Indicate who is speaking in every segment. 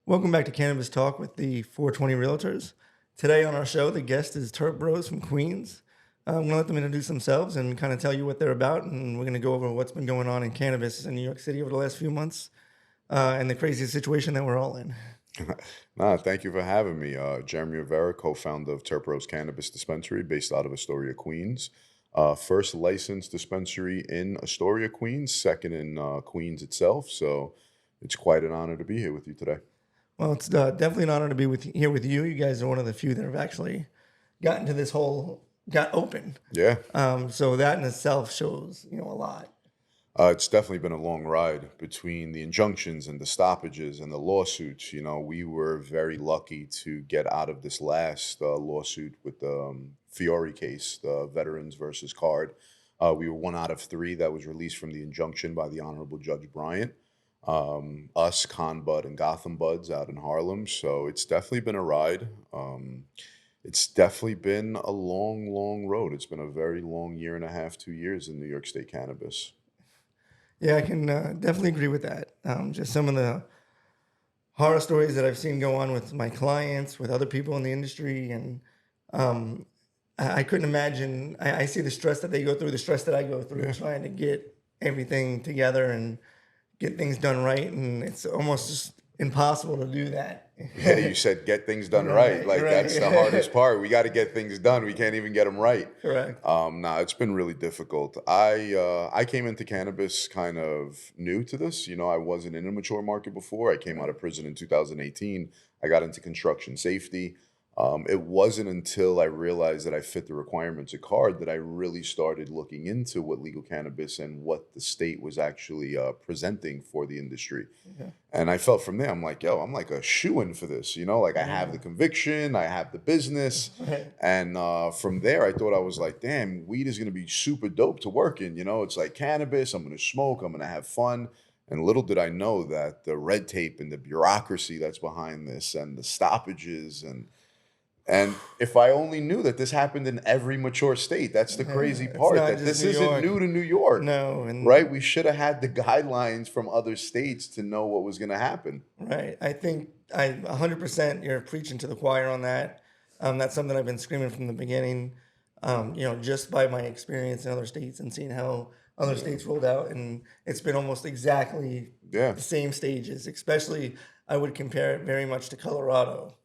Speaker 1: Welcome back to Cannabis Talk with the 420 Realtors. Today on our show, the guest is Terp Bros from Queens. I'm going to let them introduce themselves and kind of tell you what they're about, and we're going to go over what's been going on in cannabis in New York City over the last few months and the crazy situation that we're all in.
Speaker 2: Thank you for having me. Jeremy Rivera, co-founder of Terp Cannabis Dispensary based out of Astoria, Queens. First licensed dispensary in Astoria, Queens, second in Queens itself. So it's quite an honor to be here with you today.
Speaker 1: Well, it's definitely an honor to be here with you. You guys are one of the few that have actually gotten to this got open.
Speaker 2: Yeah.
Speaker 1: So that in itself shows, a lot.
Speaker 2: It's definitely been a long ride between the injunctions and the stoppages and the lawsuits. We were very lucky to get out of this last lawsuit with the Fiore case, the veterans versus card. We were one out of three that was released from the injunction by the Honorable Judge Bryant. Us, Con Bud, and Gotham Buds out in Harlem. So it's definitely been a ride. It's definitely been a long, long road. It's been a very long year and a half, 2 years in New York State cannabis.
Speaker 1: Yeah, I can definitely agree with that. Just some of the horror stories that I've seen go on with my clients, with other people in the industry, and I couldn't imagine. I see the stress that they go through, the stress that I go through, trying to get everything together and get things done right, and it's almost just impossible to do that.
Speaker 2: Yeah, you said get things done right. Like that's the hardest part. We got to get things done. We can't even get them right.
Speaker 1: Correct.
Speaker 2: It's been really difficult. I came into cannabis kind of new to this. I wasn't in a mature market before. I came out of prison in 2018. I got into construction safety. It wasn't until I realized that I fit the requirements of card that I really started looking into what legal cannabis and what the state was actually presenting for the industry.
Speaker 1: Yeah.
Speaker 2: And I felt from there, I'm like, yo, I'm like a shoo-in for this. Like I have the conviction, I have the business.
Speaker 1: Right.
Speaker 2: And from there, I thought I was like, damn, weed is going to be super dope to work in. It's like cannabis. I'm going to smoke. I'm going to have fun. And little did I know that the red tape and the bureaucracy that's behind this and the stoppages and if I only knew that this happened in every mature state, that's the crazy part,
Speaker 1: not
Speaker 2: that
Speaker 1: just
Speaker 2: this
Speaker 1: New
Speaker 2: isn't
Speaker 1: York.
Speaker 2: new to New York.
Speaker 1: No, and
Speaker 2: Right? We should have had the guidelines from other states to know what was going to happen.
Speaker 1: right. I think 100% you're preaching to the choir on that. That's something I've been screaming from the beginning. Just by my experience in other states and seeing how other states rolled out, and it's been almost exactly
Speaker 2: Yeah.
Speaker 1: the same stages. Especially, I would compare it very much to Colorado,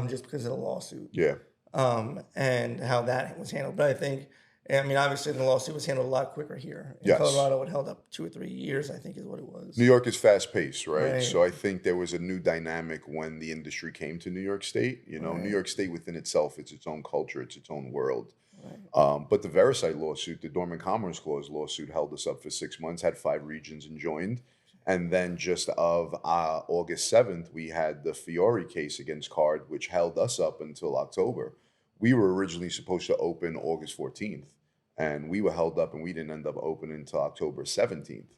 Speaker 1: just because of the lawsuit.
Speaker 2: Yeah.
Speaker 1: And how that was handled. But obviously the lawsuit was handled a lot quicker here. In
Speaker 2: Yes.
Speaker 1: Colorado, it held up 2 or 3 years, I think is what it was.
Speaker 2: New York is fast paced, right?
Speaker 1: Right.
Speaker 2: So I think there was a new dynamic when the industry came to New York State.
Speaker 1: Right.
Speaker 2: New York State within itself, it's its own culture, it's its own world.
Speaker 1: Right.
Speaker 2: But the Vericide lawsuit, the Dormant Commerce Clause lawsuit, held us up for 6 months, had 5 regions enjoined. And then just of August 7th, we had the Fiore case against Card, which held us up until October. We were originally supposed to open August 14th, and we were held up and we didn't end up opening until October 17th.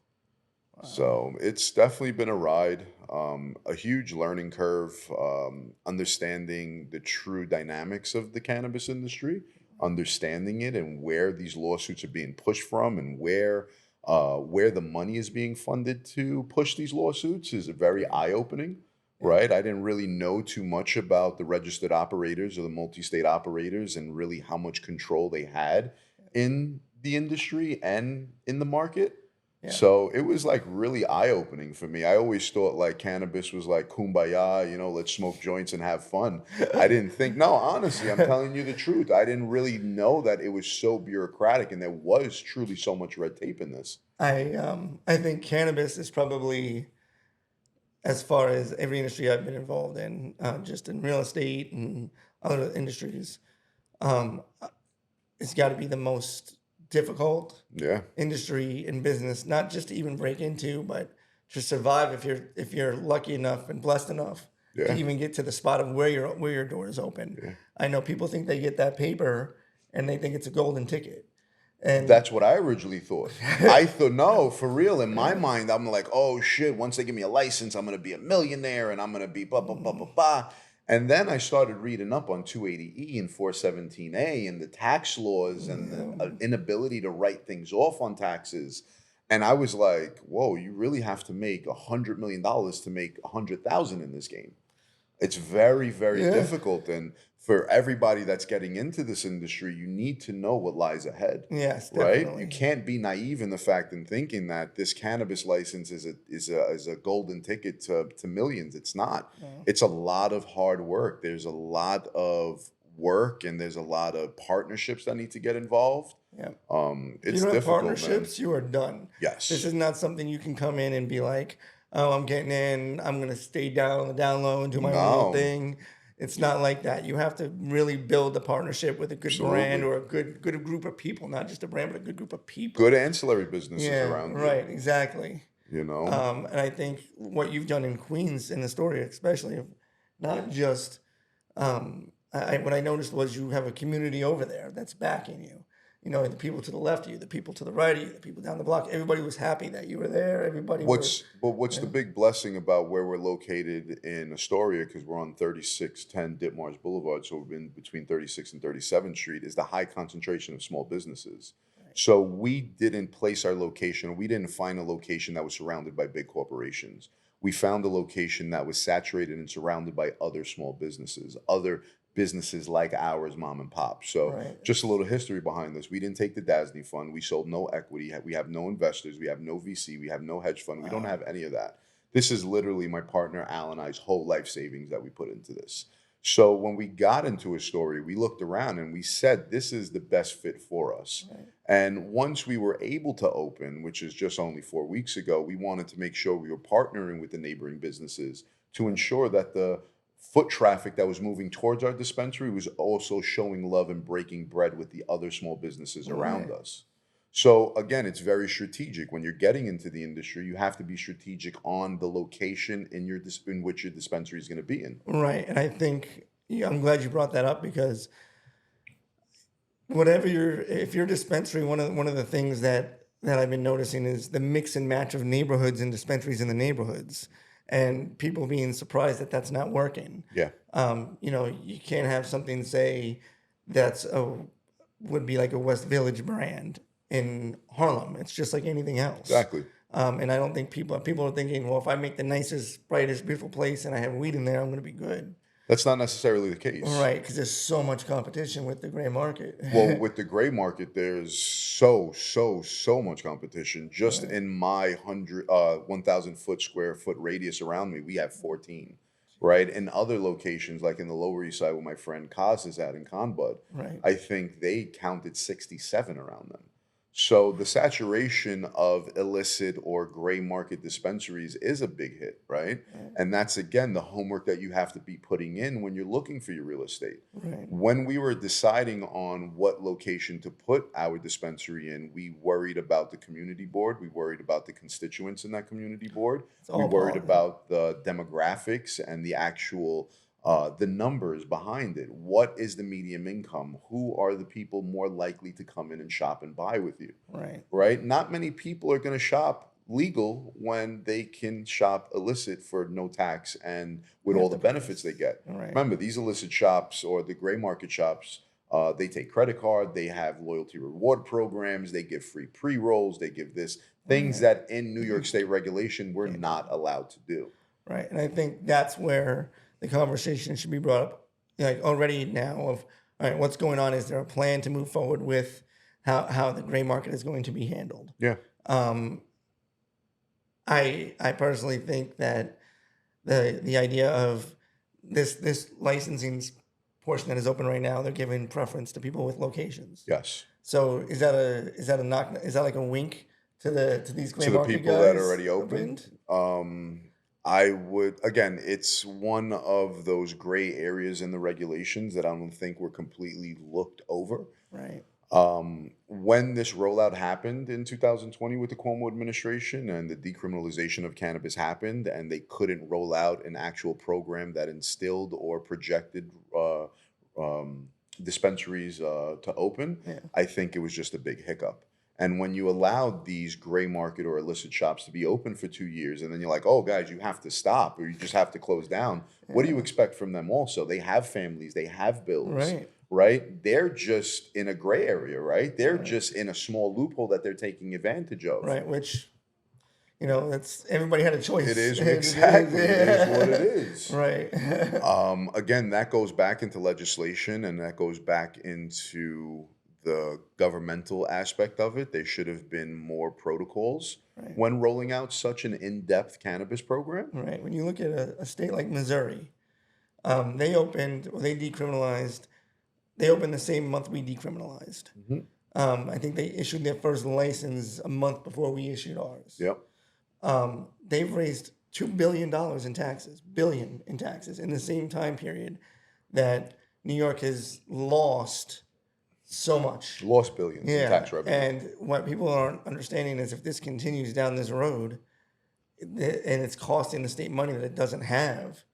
Speaker 2: So it's definitely been a ride, a huge learning curve, understanding the true dynamics of the cannabis industry, understanding it and where these lawsuits are being pushed from and where the money is being funded to push these lawsuits is very eye-opening, right? I didn't really know too much about the registered operators or the multi-state operators and really how much control they had in the industry and in the market.
Speaker 1: Yeah.
Speaker 2: So it was like really eye-opening for me. I always thought like cannabis was like kumbaya, let's smoke joints and have fun. I didn't think, no, honestly, I'm telling you the truth. I didn't really know that it was so bureaucratic and there was truly so much red tape in this.
Speaker 1: I think cannabis is probably, as far as every industry I've been involved in, just in real estate and other industries, it's got to be the most difficult
Speaker 2: Yeah.
Speaker 1: industry in business, not just to even break into, but to survive if you're lucky enough and blessed enough
Speaker 2: Yeah.
Speaker 1: to even get to the spot of where your door is open.
Speaker 2: Yeah.
Speaker 1: I know people think they get that paper and they think it's a golden ticket. And
Speaker 2: That's what I originally thought. I thought, no, for real. In my mind, I'm like, oh shit, once they give me a license, I'm going to be a millionaire and I'm going to be blah, blah, blah, blah, blah. And then I started reading up on 280E and 417A and the tax laws and the inability to write things off on taxes. And I was like, whoa, you really have to make $100 million to make 100,000 in this game. It's very, very
Speaker 1: Yeah.
Speaker 2: difficult. And for everybody that's getting into this industry, you need to know what lies ahead,
Speaker 1: Yes,
Speaker 2: right? You
Speaker 1: definitely.
Speaker 2: can't be naive in the fact and thinking that this cannabis license is a golden ticket to millions. It's not.
Speaker 1: No.
Speaker 2: It's a lot of hard work. There's a lot of work and there's a lot of partnerships that need to get involved.
Speaker 1: Yeah. If you
Speaker 2: It's
Speaker 1: don't have
Speaker 2: difficult, man.
Speaker 1: partnerships, you are done. This
Speaker 2: Yes.
Speaker 1: is not something you can come in and be like, oh, I'm getting in, I'm gonna stay down on the down low and do my own little
Speaker 2: No,
Speaker 1: thing. It's not like that. You have to really build a partnership with a good brand
Speaker 2: absolutely.
Speaker 1: or a good group of people, not just a brand, but a good group of
Speaker 2: Good
Speaker 1: people.
Speaker 2: ancillary businesses
Speaker 1: Yeah,
Speaker 2: around you,
Speaker 1: right, exactly.
Speaker 2: you know?
Speaker 1: And I think what you've done in Queens in the story, especially, of not just what I noticed was you have a community over there that's backing you. You know, the people to the left of you, the people to the right of you, the people down the block. Everybody was happy that you were there. Everybody were,
Speaker 2: What's the
Speaker 1: yeah,
Speaker 2: big blessing about where we're located in Astoria, because we're on 3610 Ditmars Boulevard, so we've been between 36 and 37th Street, is the high concentration of small businesses.
Speaker 1: right,
Speaker 2: So we didn't place our location, we didn't find a location that was surrounded by big corporations. We found a location that was saturated and surrounded by other small other businesses like ours, mom and pop. So
Speaker 1: right,
Speaker 2: just a little history behind this. We didn't take the DASNY fund. We sold no equity. We have no investors. We have no VC. We have no hedge fund. We don't
Speaker 1: wow,
Speaker 2: have any of that. This is literally my partner Al and I's whole life savings that we put into this. So when we got into a story, we looked around and we said, this is the best fit for us.
Speaker 1: right,
Speaker 2: And once we were able to open, which is just only 4 weeks ago, we wanted to make sure we were partnering with the neighboring businesses to ensure that the foot traffic that was moving towards our dispensary was also showing love and breaking bread with the other small businesses around
Speaker 1: right,
Speaker 2: us. So again, it's very strategic. When you're getting into the industry, you have to be strategic on the location in which your dispensary is going to be in.
Speaker 1: right. And I think, yeah, I'm glad you brought that up because whatever your if your dispensary, one of the things that I've been noticing is the mix and match of neighborhoods and dispensaries in the neighborhoods, and people being surprised that that's not working.
Speaker 2: Yeah,
Speaker 1: You know, you can't have something say that's a would be like a West Village brand in Harlem. It's just like anything else.
Speaker 2: exactly.
Speaker 1: And I don't think people are thinking, well, if I make the nicest, brightest, beautiful place and I have weed in there, I'm going to be good.
Speaker 2: That's not necessarily the case.
Speaker 1: Right, because there's so much competition with the gray market.
Speaker 2: Well, with the gray market, there's so much competition. Just
Speaker 1: Right,
Speaker 2: in my 1,000 square foot radius around me, we have 14, right? In other locations, like in the Lower East Side, where my friend Kaz is at in Conbud,
Speaker 1: right,
Speaker 2: I think they counted 67 around them. So the saturation of illicit or gray market dispensaries is a big hit, right?
Speaker 1: right,
Speaker 2: And that's again the homework that you have to be putting in when you're looking for your real estate.
Speaker 1: right.
Speaker 2: When we were deciding on what location to put our dispensary in, we worried about the community board. We worried about the constituents in that community board.
Speaker 1: It's
Speaker 2: We
Speaker 1: all
Speaker 2: worried
Speaker 1: politics.
Speaker 2: about the demographics and the actual the numbers behind it. What is the medium income? Who are the people more likely to come in and shop and buy with you?
Speaker 1: Right,
Speaker 2: Right? Not many people are going to shop legal when they can shop illicit for no tax and with
Speaker 1: you
Speaker 2: all
Speaker 1: have
Speaker 2: the
Speaker 1: to pay
Speaker 2: benefits they
Speaker 1: this.
Speaker 2: get.
Speaker 1: Right,
Speaker 2: Remember, these illicit shops or the gray market shops, they take credit card, they have loyalty reward programs, they give free pre rolls, they give this things
Speaker 1: right.
Speaker 2: that in New York
Speaker 1: You
Speaker 2: State regulation we're
Speaker 1: can't do
Speaker 2: not allowed to do.
Speaker 1: right, and I think that's where the conversation should be brought up, like already now. Of all right, what's going on? Is there a plan to move forward with how the gray market is going to be handled?
Speaker 2: Yeah.
Speaker 1: Um, I personally think that the idea of this licensing portion that is open right now, they're giving preference to people with locations.
Speaker 2: Yes.
Speaker 1: So is that a knock? Is that like a wink to these gray
Speaker 2: To the
Speaker 1: market
Speaker 2: people that
Speaker 1: guys?
Speaker 2: already opened, I would again, it's one of those gray areas in the regulations that I don't think were completely looked over.
Speaker 1: Right,
Speaker 2: When this rollout happened in 2020 with the Cuomo administration and the decriminalization of cannabis happened, and they couldn't roll out an actual program that instilled or projected dispensaries to open,
Speaker 1: yeah,
Speaker 2: I think it was just a big hiccup. And when you allowed these gray market or illicit shops to be open for 2 years, and then you're like, oh, guys, you have to stop or you just have to close down, what do you
Speaker 1: yeah,
Speaker 2: expect from them also? They have families, they have bills,
Speaker 1: right,
Speaker 2: right? They're just in a gray area, right? They're
Speaker 1: Right.
Speaker 2: just in a small loophole that they're taking advantage of.
Speaker 1: Right. Which, that's everybody had a
Speaker 2: It
Speaker 1: choice.
Speaker 2: is exactly. It is what it is.
Speaker 1: Right.
Speaker 2: Again, that goes back into legislation and that goes back into the governmental aspect of it. There should have been more protocols
Speaker 1: Right.
Speaker 2: when rolling out such an in-depth cannabis program.
Speaker 1: Right. When you look at a state like Missouri, they decriminalized. They opened the same month we decriminalized.
Speaker 2: Mhm.
Speaker 1: I think they issued their first license a month before we issued ours.
Speaker 2: Yep.
Speaker 1: They've raised $2 billion in taxes, in the same time period that New York has lost so much.
Speaker 2: Lost billions in tax revenue.
Speaker 1: And what people aren't understanding is if this continues down this road, and it's costing the state money that it doesn't have,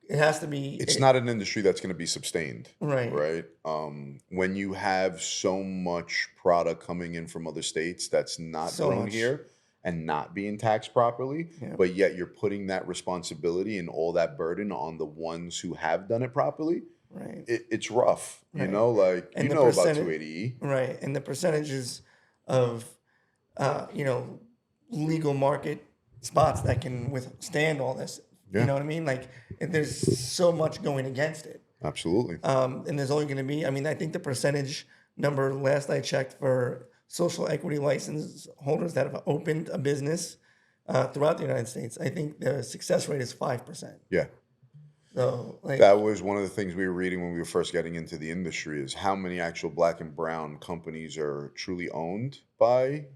Speaker 1: it has to be.
Speaker 2: It's not an industry that's going to be sustained.
Speaker 1: Right.
Speaker 2: Right. When you have so much product coming in from other states that's not
Speaker 1: So
Speaker 2: grown
Speaker 1: much.
Speaker 2: here and not being taxed properly,
Speaker 1: Yeah.
Speaker 2: but yet you're putting that responsibility and all that burden on the ones who have done it properly,
Speaker 1: Right.
Speaker 2: it's rough.
Speaker 1: Right.
Speaker 2: Like,
Speaker 1: And
Speaker 2: you
Speaker 1: the
Speaker 2: know about
Speaker 1: percentage-
Speaker 2: 280E.
Speaker 1: Right. And the percentages of, legal market spots that can withstand all this.
Speaker 2: Yeah.
Speaker 1: You know what I mean? Like, there's so much going against it.
Speaker 2: Absolutely.
Speaker 1: And there's only going to be, I think the percentage number last I checked for social equity license holders that have opened a business throughout the United States, I think the success rate is 5%.
Speaker 2: Yeah.
Speaker 1: So, like,
Speaker 2: That was one of the things we were reading when we were first getting into the industry is how many actual black and brown companies are truly owned by,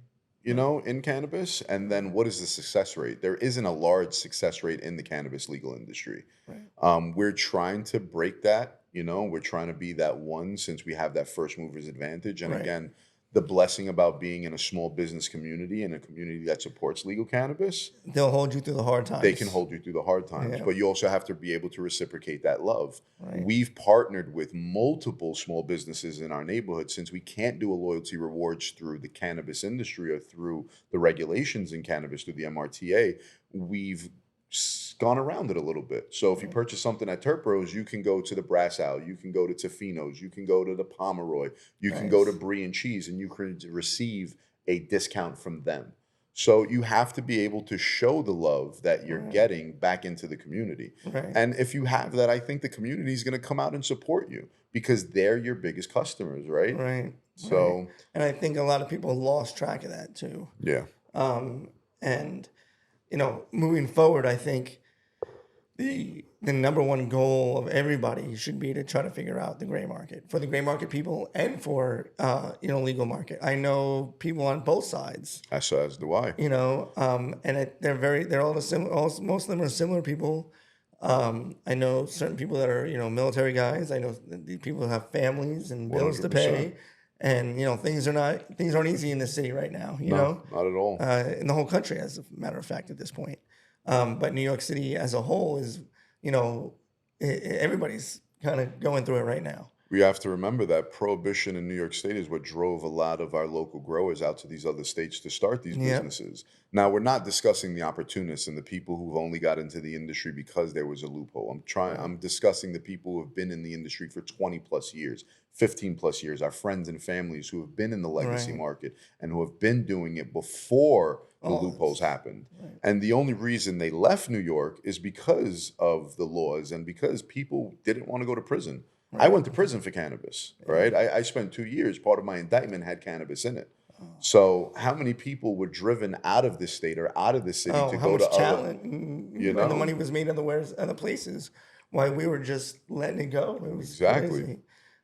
Speaker 2: in cannabis. And then what is the success rate? There isn't a large success rate in the cannabis legal industry.
Speaker 1: Right.
Speaker 2: We're trying to break that, we're trying to be that one since we have that first mover's advantage. And
Speaker 1: Right.
Speaker 2: again, the blessing about being in a small business community and a community that supports legal cannabis,
Speaker 1: they'll hold you through the hard times.
Speaker 2: they can hold you through the hard times,
Speaker 1: Yeah.
Speaker 2: but you also have to be able to reciprocate that love.
Speaker 1: Right.
Speaker 2: We've partnered with multiple small businesses in our neighborhood since we can't do a loyalty rewards through the cannabis industry or through the regulations in cannabis through the MRTA. We've gone around it a little bit. So if you purchase something at Terp, you can go to the Brass Owl, you can go to Tofino's, you can go to the Pomeroy, you can go to Brie and Cheese, and you can receive a discount from them. So you have to be able to show the love that you're getting back into the community.
Speaker 1: Right.
Speaker 2: And if you have that, I think the community is going to come out and support you because they're your biggest customers, right?
Speaker 1: Right.
Speaker 2: So,
Speaker 1: Right. And I think a lot of people lost track of that too.
Speaker 2: yeah.
Speaker 1: And moving forward, I think the number one goal of everybody should be to try to figure out the gray market for the gray market people and for legal market. I know people on both sides.
Speaker 2: As do I.
Speaker 1: And they're all most of them are similar people. I know certain people that are military guys. I know the people who have families and bills to pay.
Speaker 2: 100%.
Speaker 1: And things aren't easy in the city right now.
Speaker 2: No, not at all.
Speaker 1: In the whole country, as a matter of fact, at this point. But New York City as a whole is, everybody's kind of going through it right now.
Speaker 2: We have to remember that prohibition in New York State is what drove a lot of our local growers out to these other states to start these businesses. Now, we're not discussing the opportunists and the people who've only got into the industry because there was a loophole. I'm discussing the people who have been in the industry for 20 plus years, 15 plus years, our friends and families who have been in the legacy market and who have been doing it before the loopholes happened.
Speaker 1: Right.
Speaker 2: And the only reason they left New York is because of the laws and because people didn't want to go to prison. I went to prison for cannabis, right? I spent 2 years. Part of my indictment had cannabis in it. So how many people were driven out of the state or out of the city to go to
Speaker 1: talent
Speaker 2: other,
Speaker 1: and the money was made other places while we were just letting it go. It was crazy.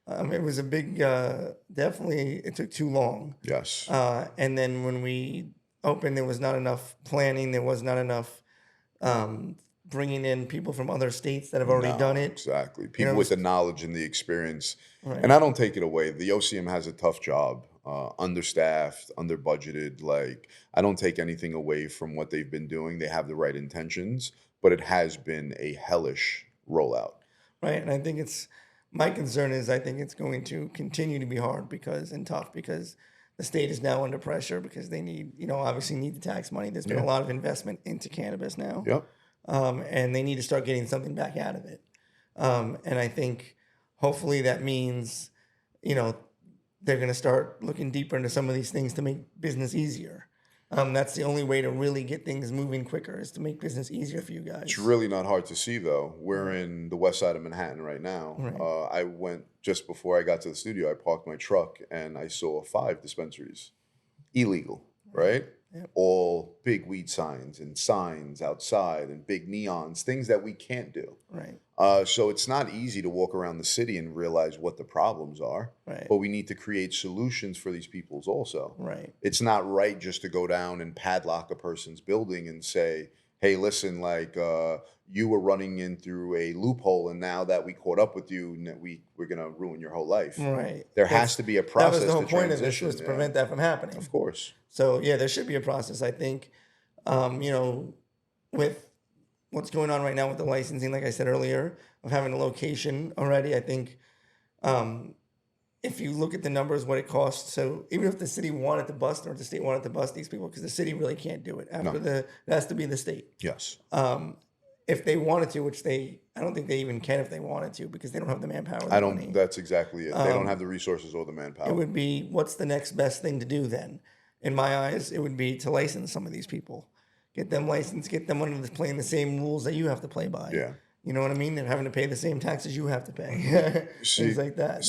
Speaker 1: It was a big, definitely, it took too long.
Speaker 2: Yes.
Speaker 1: And then when we opened, there was not enough planning. There was not enough bringing in people from other states that have already done it.
Speaker 2: Exactly. People with the knowledge and the experience.
Speaker 1: Right.
Speaker 2: And I don't take it away. The OCM has a tough job, understaffed, under-budgeted. Like, I don't take anything away from what they've been doing. They have the right intentions, but it has been a hellish rollout.
Speaker 1: Right. And I think my concern is I think it's going to continue to be hard because the state is now under pressure because they obviously need the tax money. There's been a lot of investment into cannabis now.
Speaker 2: Yep.
Speaker 1: And they need to start getting something back out of it. And I think hopefully that means, you know, they're going to start looking deeper into some of these things to make business easier. That's the only way to really get things moving quicker, is to make business easier for you guys.
Speaker 2: It's really not hard to see, though. We're in the west side of Manhattan right now.
Speaker 1: Right.
Speaker 2: I went just before I got to the studio. I parked my truck and I saw 5 dispensaries, illegal, right?
Speaker 1: Yep.
Speaker 2: All big weed signs and signs outside and big neons, things that we can't do.
Speaker 1: Right.
Speaker 2: So it's not easy to walk around the city and realize what the problems are.
Speaker 1: Right.
Speaker 2: But we need to create solutions for these peoples also.
Speaker 1: Right.
Speaker 2: It's not right just to go down and padlock a person's building and say, hey, listen, like you were running in through a loophole, and now that we caught up with you, we're going to ruin your whole life.
Speaker 1: Right.
Speaker 2: There has to be a process.
Speaker 1: That was the whole
Speaker 2: to
Speaker 1: point of this,
Speaker 2: transition,
Speaker 1: was to prevent that from happening.
Speaker 2: Of course.
Speaker 1: So yeah, there should be a process. I think, you know, with what's going on right now with the licensing, like I said earlier, of having a location already, I think if you look at the numbers, what it costs, so even if the city wanted to bust, or the state wanted to bust these people, because the city really can't do it. It has to be the state.
Speaker 2: Yes.
Speaker 1: If they wanted to, which I don't think they even can if they wanted to, because they don't have the manpower. Or the money.
Speaker 2: That's exactly it. They don't have the resources or the manpower.
Speaker 1: It would be, what's the next best thing to do then? In my eyes, it would be to license some of these people. Get them licensed, get them under playing the same rules that you have to play by.
Speaker 2: Yeah.
Speaker 1: You know what I mean? They're having to pay the same taxes you have to pay. Things like that.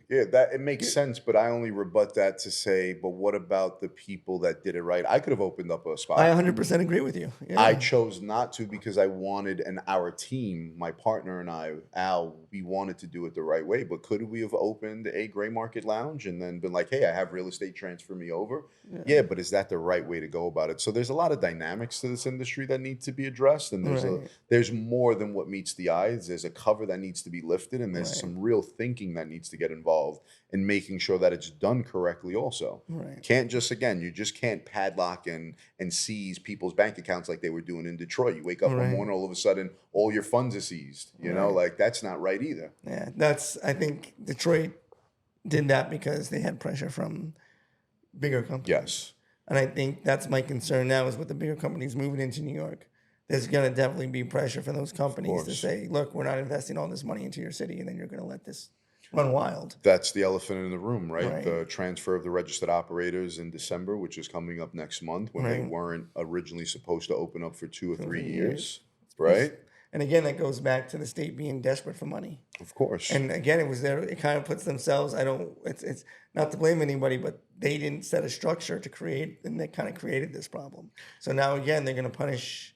Speaker 2: It makes sense, but I only rebut that to say, but what about the people that did it right? I could have opened up a spot.
Speaker 1: I 100% agree with you. Yeah.
Speaker 2: I chose not to because I wanted, and our team, my partner and I, Al, we wanted to do it the right way. But could we have opened a gray market lounge and then been like, hey, I have real estate, transfer me over? Yeah, but is that the right way to go about it? So there's a lot of dynamics to this industry that need to be addressed, and there's more than what meets the eyes. There's a cover that needs to be lifted, and there's some real thinking that needs to get involved in making sure that it's done correctly also. Can't just, again, you just can't padlock and seize people's bank accounts like they were doing in Detroit. You wake up one morning, all of a sudden, all your funds are seized. You know, like, that's not right either.
Speaker 1: Yeah, I think Detroit did that because they had pressure from bigger companies.
Speaker 2: Yes.
Speaker 1: And I think that's my concern now, is with the bigger companies moving into New York. There's going to definitely be pressure for those companies to say, look, we're not investing all this money into your city, and then you're going to let this run wild.
Speaker 2: That's the elephant in the room, right? The transfer of the registered operators in December, which is coming up next month, when they weren't originally supposed to open up for 2 or 3 years, right?
Speaker 1: And again, that goes back to the state being desperate for money.
Speaker 2: Of course.
Speaker 1: And again, it kind of puts themselves, it's not to blame anybody, but they didn't set a structure to create, and they kind of created this problem. So now again, they're going to punish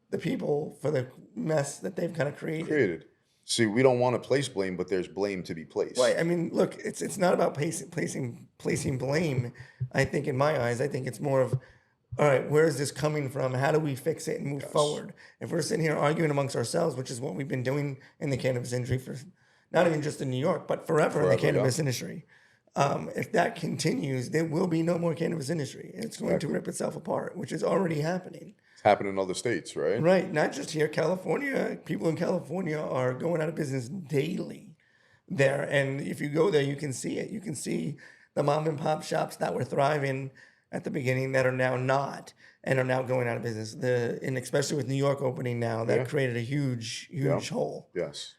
Speaker 1: the people for the mess that they've kind of created.
Speaker 2: See, we don't want to place blame, but there's blame to be placed.
Speaker 1: Right. I mean, look, it's not about placing blame. I think, in my eyes, I think it's more of, all right, where is this coming from? How do we fix it and move forward? If we're sitting here arguing amongst ourselves, which is what we've been doing in the cannabis industry for not even just in New York, but forever in the cannabis industry. If that continues, there will be no more cannabis industry. It's going to rip itself apart, which is already happening.
Speaker 2: It's happening in other states, right?
Speaker 1: Right. Not just here. California, people in California are going out of business daily there. And if you go there, you can see it. You can see the mom and pop shops that were thriving at the beginning that are now not, and are now going out of business. And especially with New York opening now, that created a huge hole.
Speaker 2: Yes.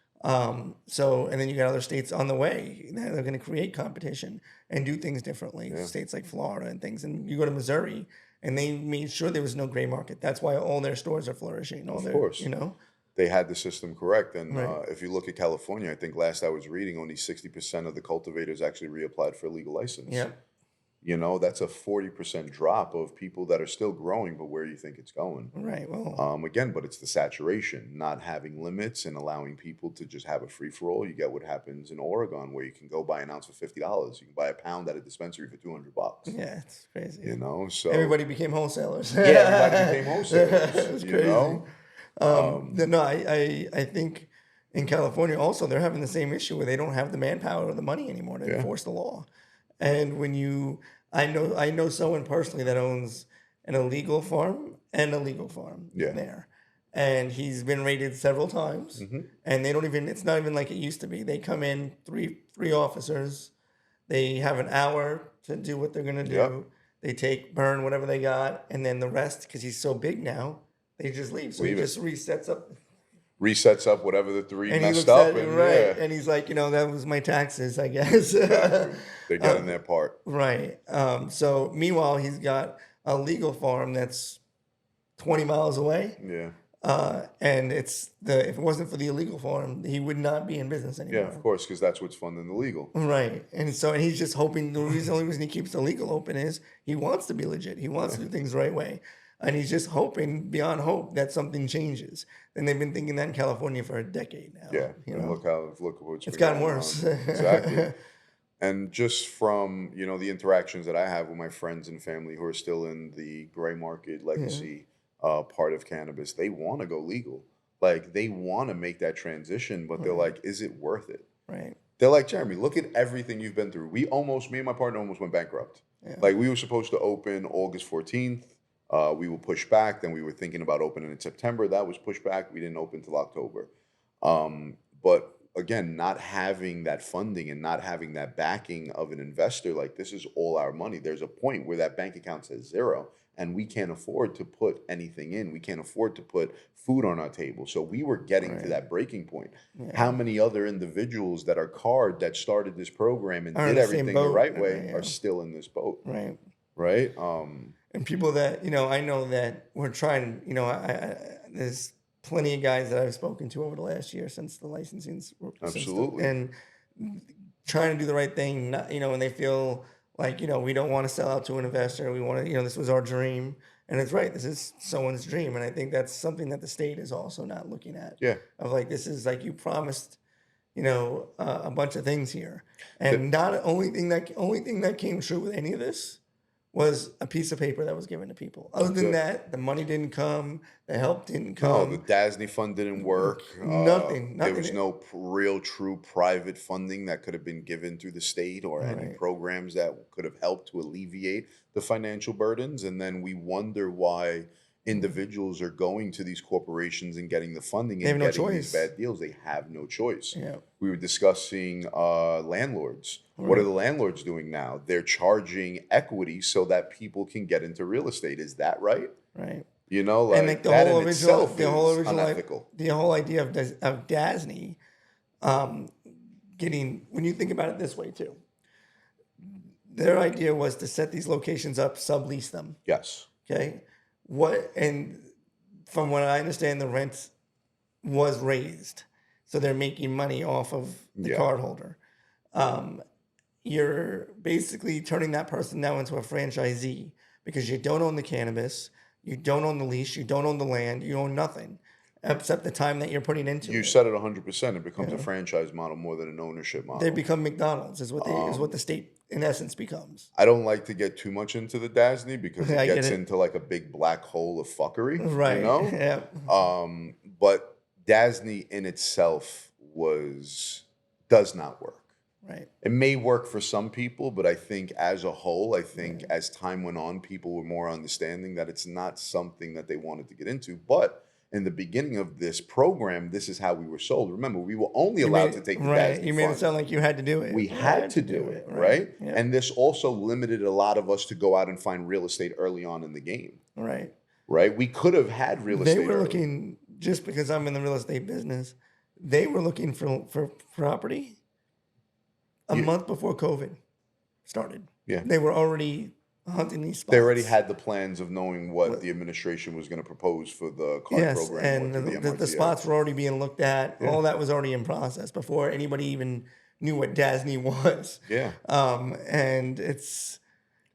Speaker 1: So, and then you got other states on the way that are going to create competition and do things differently. States like Florida and things. And you go to Missouri, and they made sure there was no gray market. That's why all their stores are flourishing. Of course. You know?
Speaker 2: They had the system correct. And if you look at California, I think last I was reading, only 60% of the cultivators actually reapplied for a legal license.
Speaker 1: Yeah.
Speaker 2: You know, that's a 40% drop of people that are still growing, but where you think it's going.
Speaker 1: Right. Well,
Speaker 2: again, but it's the saturation, not having limits and allowing people to just have a free for all. You get what happens in Oregon, where you can go buy an ounce for $50. You can buy a pound at a dispensary for $200.
Speaker 1: Yeah, it's crazy.
Speaker 2: You know, so
Speaker 1: everybody became wholesalers.
Speaker 2: Everybody became wholesalers.
Speaker 1: It's crazy. No, I think in California also they're having the same issue where they don't have the manpower or the money anymore to enforce the law. And when I know someone personally that owns an illegal farm and a legal farm there. And he's been raided several times. And it's not even like it used to be. They come in, three officers. They have an hour to do what they're going to do. They burn whatever they got. And then the rest, because he's so big now, they just leave. So he just resets up
Speaker 2: resets up whatever the three
Speaker 1: And he
Speaker 2: messed
Speaker 1: looks
Speaker 2: up,
Speaker 1: at it,
Speaker 2: and
Speaker 1: right,
Speaker 2: yeah,
Speaker 1: and he's like, that was my taxes, I guess.
Speaker 2: exactly. They're getting
Speaker 1: Um,
Speaker 2: their part.
Speaker 1: right. So meanwhile, he's got a legal farm that's 20 miles away.
Speaker 2: Yeah.
Speaker 1: And if it wasn't for the illegal farm, he would not be in business
Speaker 2: Yeah, of
Speaker 1: anymore.
Speaker 2: course, because that's what's funding the legal.
Speaker 1: Right. And he's just hoping only reason he keeps the legal open is he wants to be legit. He wants to do things the right way. And he's just hoping beyond hope that something changes. And they've been thinking that in California for a decade now.
Speaker 2: Yeah, and look what's
Speaker 1: It's
Speaker 2: been
Speaker 1: gotten
Speaker 2: going
Speaker 1: worse.
Speaker 2: on. Exactly. And just from, the interactions that I have with my friends and family who are still in the gray market legacy part of cannabis, they want to go legal. Like, they want to make that transition, but they're like, is it worth it?
Speaker 1: Right.
Speaker 2: They're like, Jeremy, look at everything you've been through. Me and my partner almost went bankrupt.
Speaker 1: Yeah.
Speaker 2: Like, we were supposed to open August 14th. We were pushed back. Then we were thinking about opening in September. That was pushed back. We didn't open till October. But again, not having that funding and not having that backing of an investor, like, this is all our money. There's a point where that bank account says zero, and we can't afford to put anything in. We can't afford to put food on our table. So we were getting to that breaking point.
Speaker 1: Yeah.
Speaker 2: How many other individuals that are card that started this program and
Speaker 1: Are in
Speaker 2: did
Speaker 1: the same
Speaker 2: everything the
Speaker 1: boat.
Speaker 2: right way
Speaker 1: Yeah.
Speaker 2: are still in this boat?
Speaker 1: Right.
Speaker 2: Right?
Speaker 1: And people that, I know that we're trying, there's plenty of guys that I've spoken to over the last year since the licensing's
Speaker 2: Absolutely.
Speaker 1: and trying to do the right thing, and they feel like, we don't want to sell out to an investor. We want to, this was our dream. And it's right. This is someone's dream. And I think that's something that the state is also not looking at.
Speaker 2: Yeah.
Speaker 1: Of like, this is like, you promised, a bunch of things here. And not the only thing that came true with any of this was a piece of paper that was given to people. Other than that, the money didn't come, the help didn't
Speaker 2: No,
Speaker 1: come.
Speaker 2: the DASNY fund didn't work.
Speaker 1: Nothing.
Speaker 2: There was no real, true private funding that could have been given through the state or any
Speaker 1: Right.
Speaker 2: programs that could have helped to alleviate the financial burdens. And then we wonder why individuals are going to these corporations and getting the funding
Speaker 1: They have
Speaker 2: and
Speaker 1: no
Speaker 2: getting these
Speaker 1: choice.
Speaker 2: bad deals. They have no choice.
Speaker 1: Yeah.
Speaker 2: We were discussing landlords. What are the landlords doing now? They're charging equity so that people can get into real estate. Is that right?
Speaker 1: Right.
Speaker 2: Like,
Speaker 1: And like
Speaker 2: that in itself is unethical.
Speaker 1: The whole idea of DASNY, when you think about it this way too, their idea was to set these locations up, sublease them.
Speaker 2: Yes.
Speaker 1: Okay. And from what I understand, the rent was raised. So they're making money off of the cardholder. You're basically turning that person now into a franchisee because you don't own the cannabis, you don't own the lease, you don't own the land, you own nothing except the time that you're putting into
Speaker 2: You
Speaker 1: it.
Speaker 2: said it 100%. It becomes a franchise model more than an ownership model.
Speaker 1: They become McDonald's is what the state in essence becomes.
Speaker 2: I don't like to get too much into the DASNY because it
Speaker 1: I get
Speaker 2: gets
Speaker 1: it.
Speaker 2: into like a big black hole of fuckery.
Speaker 1: Right. Yeah.
Speaker 2: But DASNY in itself does not work.
Speaker 1: Right.
Speaker 2: It may work for some people, but I think as a whole, as time went on, people were more understanding that it's not something that they wanted to get into. But in the beginning of this program, this is how we were sold. Remember, we were only allowed to take the DASNY
Speaker 1: You made
Speaker 2: fund.
Speaker 1: it sound like you had to do it.
Speaker 2: We had to do it, right?
Speaker 1: Yeah.
Speaker 2: And this also limited a lot of us to go out and find real estate early on in the game,
Speaker 1: Right.
Speaker 2: right? We could have had real estate
Speaker 1: They were
Speaker 2: early.
Speaker 1: looking, just because I'm in the real estate business, they were looking for property a month before COVID started.
Speaker 2: Yeah.
Speaker 1: They were already hunting these spots.
Speaker 2: They already had the plans of knowing what the administration was going to propose for the card program.
Speaker 1: And
Speaker 2: or through
Speaker 1: the
Speaker 2: MRTA.
Speaker 1: spots were already being looked at. All that was already in process before anybody even knew what DASNY was.
Speaker 2: Yeah.
Speaker 1: And it's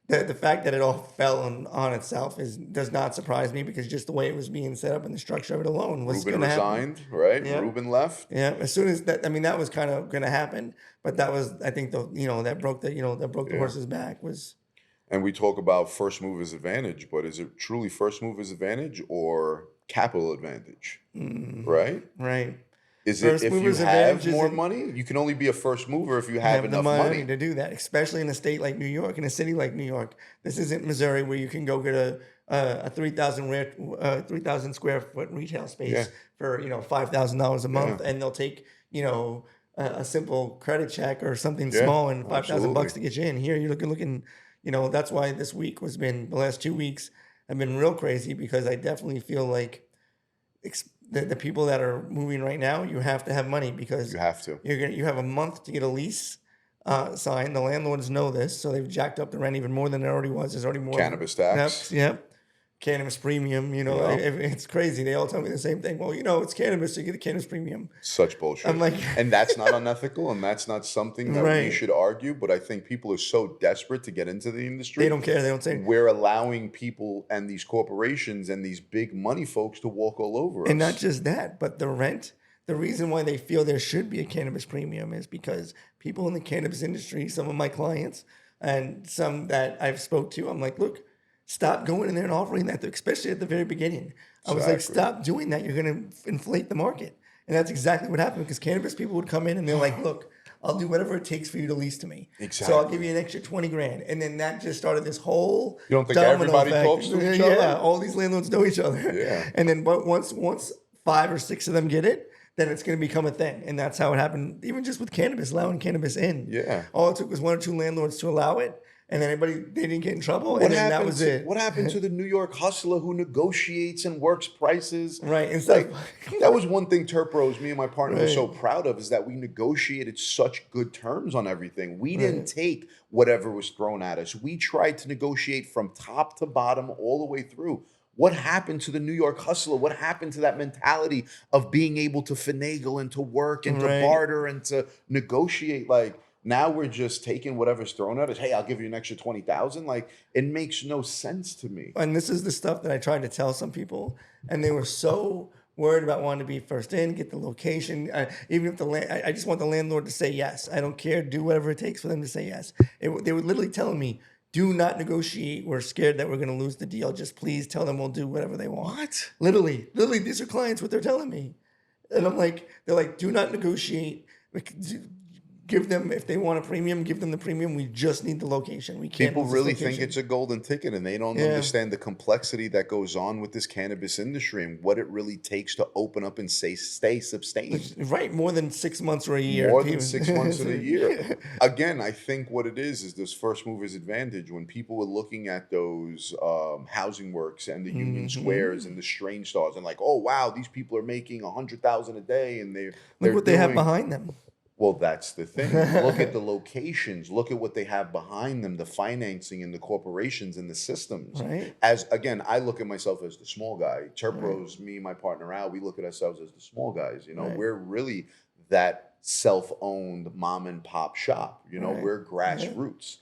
Speaker 1: the fact that it all fell on itself does not surprise me because just the way it was being set up and the structure of it alone was
Speaker 2: Ruben
Speaker 1: going to happen.
Speaker 2: resigned, right?
Speaker 1: Yeah.
Speaker 2: Ruben left.
Speaker 1: Yeah, as soon as that, that was kind of going to happen, but that was, I think, that broke the horse's back was.
Speaker 2: And we talk about first mover's advantage, but is it truly first mover's advantage or capital advantage? Right?
Speaker 1: Right.
Speaker 2: Is it
Speaker 1: First
Speaker 2: if you
Speaker 1: mover's
Speaker 2: have
Speaker 1: advantage
Speaker 2: more
Speaker 1: isn't-
Speaker 2: money? You can only be a first mover if you have
Speaker 1: the
Speaker 2: enough
Speaker 1: money
Speaker 2: money.
Speaker 1: to do that, especially in a state like New York, in a city like New York. This isn't Missouri where you can go get a 3,000 square foot retail space for $5,000 a month, and they'll take a simple credit check or something small and $5,000 to get you in. Here you're looking. That's why this week the last 2 weeks have been real crazy because I definitely feel like the people that are moving right now, you have to have money because
Speaker 2: You have to.
Speaker 1: you have a month to get a lease signed. The landlords know this, so they've jacked up the rent even more than it already was. There's already more
Speaker 2: Cannabis
Speaker 1: Yep,
Speaker 2: tax.
Speaker 1: yep. Cannabis premium.
Speaker 2: Yeah.
Speaker 1: It's crazy. They all tell me the same thing. Well, it's cannabis, so you get a cannabis premium.
Speaker 2: Such bullshit.
Speaker 1: I'm like,
Speaker 2: and that's not unethical, and that's not something that we
Speaker 1: Right.
Speaker 2: should argue. But I think people are so desperate to get into the industry.
Speaker 1: they don't care. They don't say.
Speaker 2: We're allowing people and these corporations and these big money folks to walk all over us.
Speaker 1: And not just that, but the rent. The reason why they feel there should be a cannabis premium is because people in the cannabis industry, some of my clients and some that I've spoke to, I'm like, look, stop going in there and offering that, especially at the very beginning. I was like,
Speaker 2: Exactly.
Speaker 1: stop doing that. You're going to inflate the market. And that's exactly what happened because cannabis people would come in and they're like, look, I'll do whatever it takes for you to lease to me. So I'll give you an extra 20 grand. And then that just started this whole
Speaker 2: You don't think
Speaker 1: domino
Speaker 2: everybody
Speaker 1: effect.
Speaker 2: talks to each
Speaker 1: Yeah,
Speaker 2: other?
Speaker 1: all these landlords know each other.
Speaker 2: Yeah.
Speaker 1: And then once 5 or 6 of them get it, then it's going to become a thing. And that's how it happened, even just with cannabis, allowing cannabis in.
Speaker 2: Yeah.
Speaker 1: All it took was 1 or 2 landlords to allow it. And then they didn't get in trouble. And then that was it.
Speaker 2: What happened to the New York hustler who negotiates and works prices?
Speaker 1: Right. And stuff.
Speaker 2: That was one thing Terp Bros, me and my partner were so
Speaker 1: Right.
Speaker 2: proud of, is that we negotiated such good terms on everything. We didn't take whatever was thrown at us. We tried to negotiate from top to bottom all the way through. What happened to the New York hustler? What happened to that mentality of being able to finagle and to work and to
Speaker 1: Right.
Speaker 2: barter and to negotiate? Like, now we're just taking whatever's thrown at us. Hey, I'll give you an extra 20,000. Like, it makes no sense to me.
Speaker 1: And this is the stuff that I tried to tell some people, and they were so worried about wanting to be first in, get the location. Even if I just want the landlord to say yes. I don't care. Do whatever it takes for them to say yes. They were literally telling me, do not negotiate. We're scared that we're going to lose the deal. Just please tell them we'll do whatever they want.
Speaker 2: What?
Speaker 1: Literally, these are clients, what they're telling me. And I'm like, they're like, do not negotiate. Give them, if they want a premium, give them the premium. We just need the location. We can't.
Speaker 2: People
Speaker 1: lose this
Speaker 2: really think
Speaker 1: location.
Speaker 2: it's a golden ticket, and they don't
Speaker 1: Yeah.
Speaker 2: understand the complexity that goes on with this cannabis industry and what it really takes to open up and stay sustained.
Speaker 1: Right, more than 6 months or a year.
Speaker 2: More than 6 months in a year. Again, I think what it is this first movers advantage. When people were looking at those housing works and the Union Squares and the Strange Stars, and like, oh wow, these people are making 100,000 a day, and they're
Speaker 1: Look what they have
Speaker 2: doing-
Speaker 1: behind them.
Speaker 2: Well, that's the thing. Look at the locations. Look at what they have behind them, the financing and the corporations and the systems.
Speaker 1: Right.
Speaker 2: As again, I look at myself as the small guy. Terpros, me, my partner Al, we look at ourselves as the small guys.
Speaker 1: Right.
Speaker 2: We're really that self-owned mom and pop shop.
Speaker 1: Right.
Speaker 2: We're grassroots.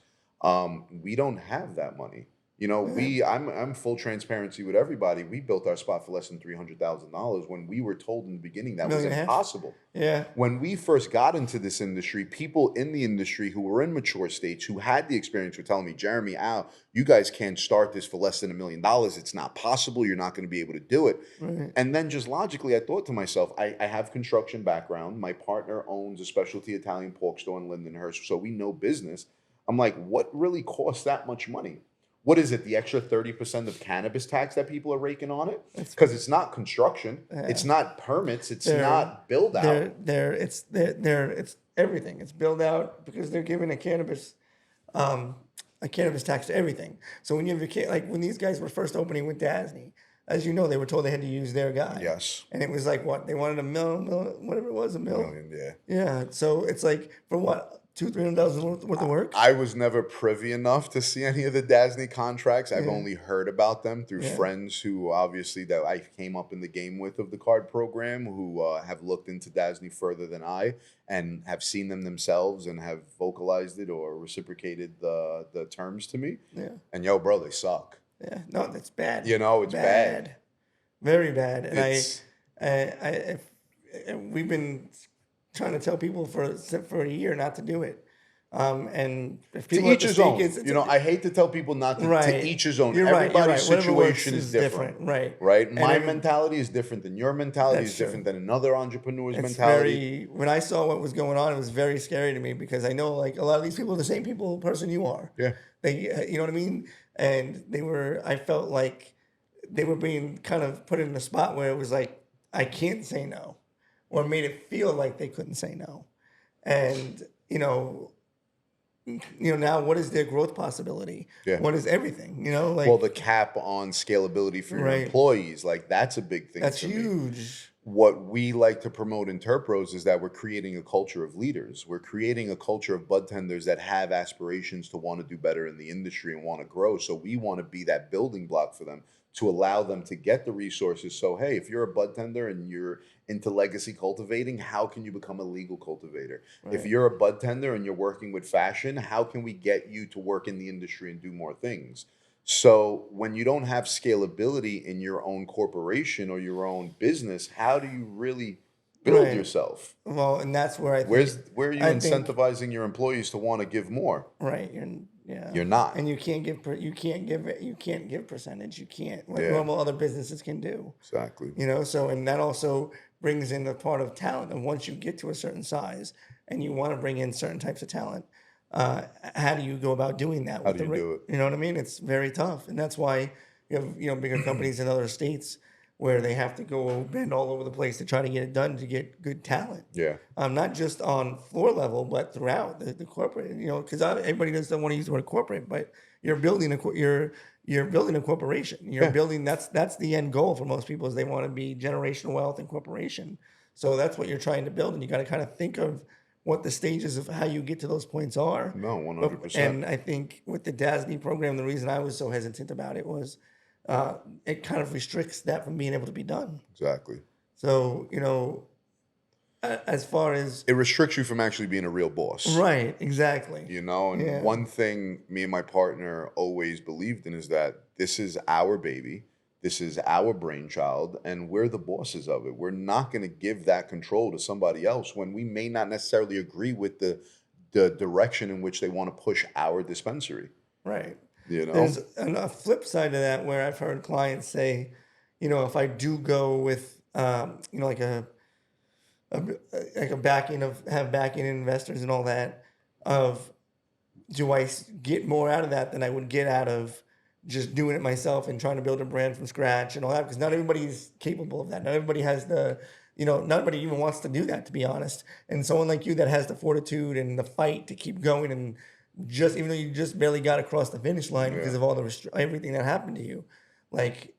Speaker 2: We don't have that money. I'm full transparency with everybody. We built our spot for less than $300,000 when we were told in the beginning that was
Speaker 1: Million and a half?
Speaker 2: impossible.
Speaker 1: Yeah.
Speaker 2: When we first got into this industry, people in the industry who were in mature states, who had the experience, were telling me, Jeremy, Al, you guys can't start this for less than $1 million. It's not possible. You're not going to be able to do it.
Speaker 1: Right.
Speaker 2: And then just logically, I thought to myself, I have construction background. My partner owns a specialty Italian pork store in Lindenhurst, so we know business. I'm like, what really costs that much money? What is it, the extra 30% of cannabis tax that people are raking on it? Because it's not construction. It's not permits. It's not build out.
Speaker 1: It's everything. It's build out because they're giving a cannabis tax to everything. So when you have like when these guys were first opening with Dasney, as you know, they were told they had to use their guy.
Speaker 2: Yes.
Speaker 1: And it was like what they wanted whatever it was, $1 million.
Speaker 2: Yeah.
Speaker 1: Yeah. So it's like for what? $200,000-$300,000 worth of work.
Speaker 2: I was never privy enough to see any of the Dasney contracts. I've only heard about them through friends who obviously that I came up in the game with of the card program, who have looked into Dasney further than I and have seen them themselves and have vocalized it or reciprocated the terms to me.
Speaker 1: Yeah.
Speaker 2: And yo, bro, they suck.
Speaker 1: Yeah. No, that's bad.
Speaker 2: It's bad.
Speaker 1: Very bad. And
Speaker 2: It's-
Speaker 1: we've been trying to tell people for a year not to do it. And if people
Speaker 2: To each his own.
Speaker 1: it's
Speaker 2: I hate to tell people not to,
Speaker 1: right.
Speaker 2: to each his own.
Speaker 1: You're right.
Speaker 2: Everybody's
Speaker 1: Whatever works
Speaker 2: situation is
Speaker 1: is
Speaker 2: different.
Speaker 1: Right.
Speaker 2: Right?
Speaker 1: And
Speaker 2: My mentality is different than your mentality,
Speaker 1: That's
Speaker 2: is different than another entrepreneur's
Speaker 1: It's
Speaker 2: mentality.
Speaker 1: when I saw what was going on, it was very scary to me because I know like a lot of these people are the same person you are.
Speaker 2: Yeah.
Speaker 1: They, you know what I mean? And I felt like they were being kind of put in a spot where it was like, I can't say no, or made it feel like they couldn't say no. And, now what is their growth possibility?
Speaker 2: Yeah.
Speaker 1: What is everything?
Speaker 2: Well, the cap on scalability for your
Speaker 1: Right.
Speaker 2: employees, like that's a big thing.
Speaker 1: That's
Speaker 2: to me.
Speaker 1: huge.
Speaker 2: what we like to promote in Terpros is that we're creating a culture of leaders. We're creating a culture of bud tenders that have aspirations to want to do better in the industry and want to grow. So we want to be that building block for them to allow them to get the resources. So, hey, if you're a bud tender and you're into legacy cultivating, how can you become a legal cultivator? If
Speaker 1: Right.
Speaker 2: you're a bud tender and you're working with fashion, how can we get you to work in the industry and do more things? So when you don't have scalability in your own corporation or your own business, how do you really build
Speaker 1: Right.
Speaker 2: yourself?
Speaker 1: Well, and that's where
Speaker 2: Where are you
Speaker 1: I think
Speaker 2: incentivizing your employees to want to give more?
Speaker 1: right. Yeah,
Speaker 2: You're not.
Speaker 1: and you can't give percentage. You can't what
Speaker 2: Yeah,
Speaker 1: normal other businesses can do.
Speaker 2: exactly.
Speaker 1: So and that also brings in the part of talent. And once you get to a certain size and you want to bring in certain types of talent, how do you go about doing that
Speaker 2: How
Speaker 1: with
Speaker 2: do you do
Speaker 1: you know what I mean? It's very tough, and that's why you have bigger companies in other states where they have to go bend all over the place to try to get it done to get good talent.
Speaker 2: it? Yeah,
Speaker 1: Not just on floor level, but throughout the corporate. Because everybody doesn't want to use the word corporate, but you're building you're building a corporation. You're
Speaker 2: yeah.
Speaker 1: building that's the end goal for most people is they want to be generational wealth and corporation. So that's what you're trying to build, and you got to kind of think of what the stages of how you get to those points are.
Speaker 2: No,
Speaker 1: But
Speaker 2: 100%.
Speaker 1: and I think with the DASD program, the reason I was so hesitant about it was it kind of restricts that from being able to be done.
Speaker 2: Exactly.
Speaker 1: So as far as
Speaker 2: It restricts you from actually being a real boss.
Speaker 1: right, exactly.
Speaker 2: And
Speaker 1: Yeah,
Speaker 2: one thing me and my partner always believed in is that this is our baby, this is our brainchild, and we're the bosses of it. We're not going to give that control to somebody else when we may not necessarily agree with the direction in which they want to push our dispensary.
Speaker 1: right.
Speaker 2: You know?
Speaker 1: There's a flip side to that where I've heard clients say, if I do go with, like a like a backing of have backing investors and all that, of do I get more out of that than I would get out of just doing it myself and trying to build a brand from scratch and all that? Because not everybody's capable of that. Not everybody has not everybody even wants to do that, to be honest. And someone like you that has the fortitude and the fight to keep going and just even though you just barely got across the finish line because
Speaker 2: Yeah.
Speaker 1: of all the everything that happened to you,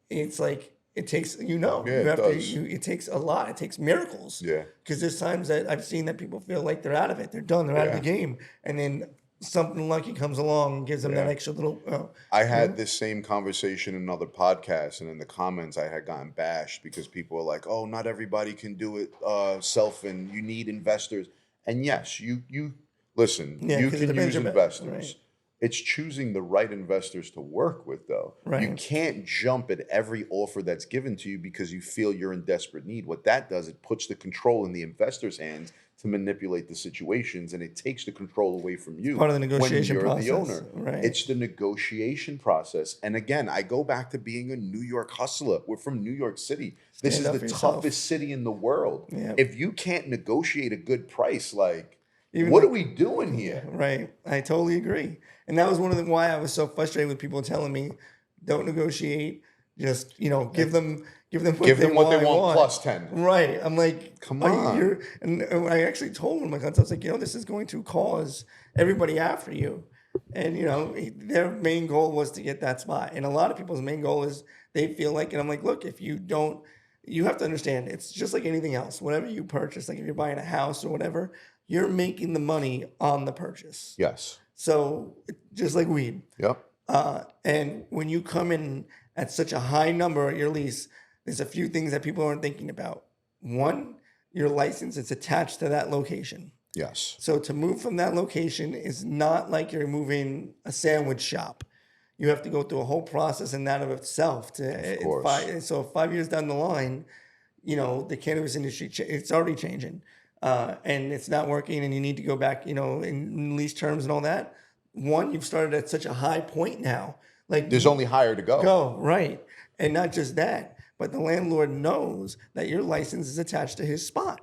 Speaker 1: it's like it takes
Speaker 2: Yeah,
Speaker 1: you
Speaker 2: it
Speaker 1: have
Speaker 2: does.
Speaker 1: it takes a lot. It takes miracles
Speaker 2: Yeah.
Speaker 1: because there's times that I've seen that people feel like they're out of it, they're done, they're out of the
Speaker 2: Yeah.
Speaker 1: game, and then something lucky comes along and gives them that
Speaker 2: Yeah.
Speaker 1: extra little.
Speaker 2: I
Speaker 1: You
Speaker 2: had
Speaker 1: know?
Speaker 2: this same conversation in another podcast, and in the comments, I had gotten bashed because people were like, "Oh, not everybody can do it self, and you need investors." And yes, you listen.
Speaker 1: Yeah,
Speaker 2: You
Speaker 1: because it
Speaker 2: can
Speaker 1: depends
Speaker 2: use
Speaker 1: your
Speaker 2: investors.
Speaker 1: right,
Speaker 2: It's choosing the right investors to work with, though. You
Speaker 1: right.
Speaker 2: can't jump at every offer that's given to you because you feel you're in desperate need. What that does, it puts the control in the investor's hands to manipulate the situations, and it takes the control away from you
Speaker 1: Part of the
Speaker 2: when
Speaker 1: negotiation
Speaker 2: you're the
Speaker 1: process,
Speaker 2: owner.
Speaker 1: right?
Speaker 2: It's the negotiation process. And again, I go back to being a New York hustler. We're from New York City. This
Speaker 1: Stand
Speaker 2: is
Speaker 1: up
Speaker 2: the
Speaker 1: for yourself.
Speaker 2: toughest city in the world.
Speaker 1: Yeah.
Speaker 2: If you can't negotiate a good price, like,
Speaker 1: Even
Speaker 2: what
Speaker 1: though,
Speaker 2: are we doing
Speaker 1: yeah,
Speaker 2: here?
Speaker 1: right. I totally agree. And that was one of the why I was so frustrated with people telling me, don't negotiate. Just, give them
Speaker 2: Give them what they want
Speaker 1: want.
Speaker 2: plus 10.
Speaker 1: Right. I'm like,
Speaker 2: Come
Speaker 1: are
Speaker 2: on.
Speaker 1: and I actually told them, like, I was like, this is going to cause everybody after you. And, their main goal was to get that spot. And a lot of people's main goal is they feel like, and I'm like, look, if you don't, you have to understand, it's just like anything else. Whatever you purchase, like if you're buying a house or whatever, you're making the money on the purchase.
Speaker 2: Yes.
Speaker 1: So just like weed.
Speaker 2: Yep.
Speaker 1: And when you come in at such a high number at your lease, there's a few things that people aren't thinking about. One, your license is attached to that location.
Speaker 2: Yes.
Speaker 1: So to move from that location is not like you're moving a sandwich shop. You have to go through a whole process in that of itself.
Speaker 2: Of course.
Speaker 1: So 5 years down the line, the cannabis industry, it's already changing. And it's not working and you need to go back, in lease terms and all that. One, you've started at such a high point now. Like
Speaker 2: There's only higher to go.
Speaker 1: go, right. And not just that, but the landlord knows that your license is attached to his spot.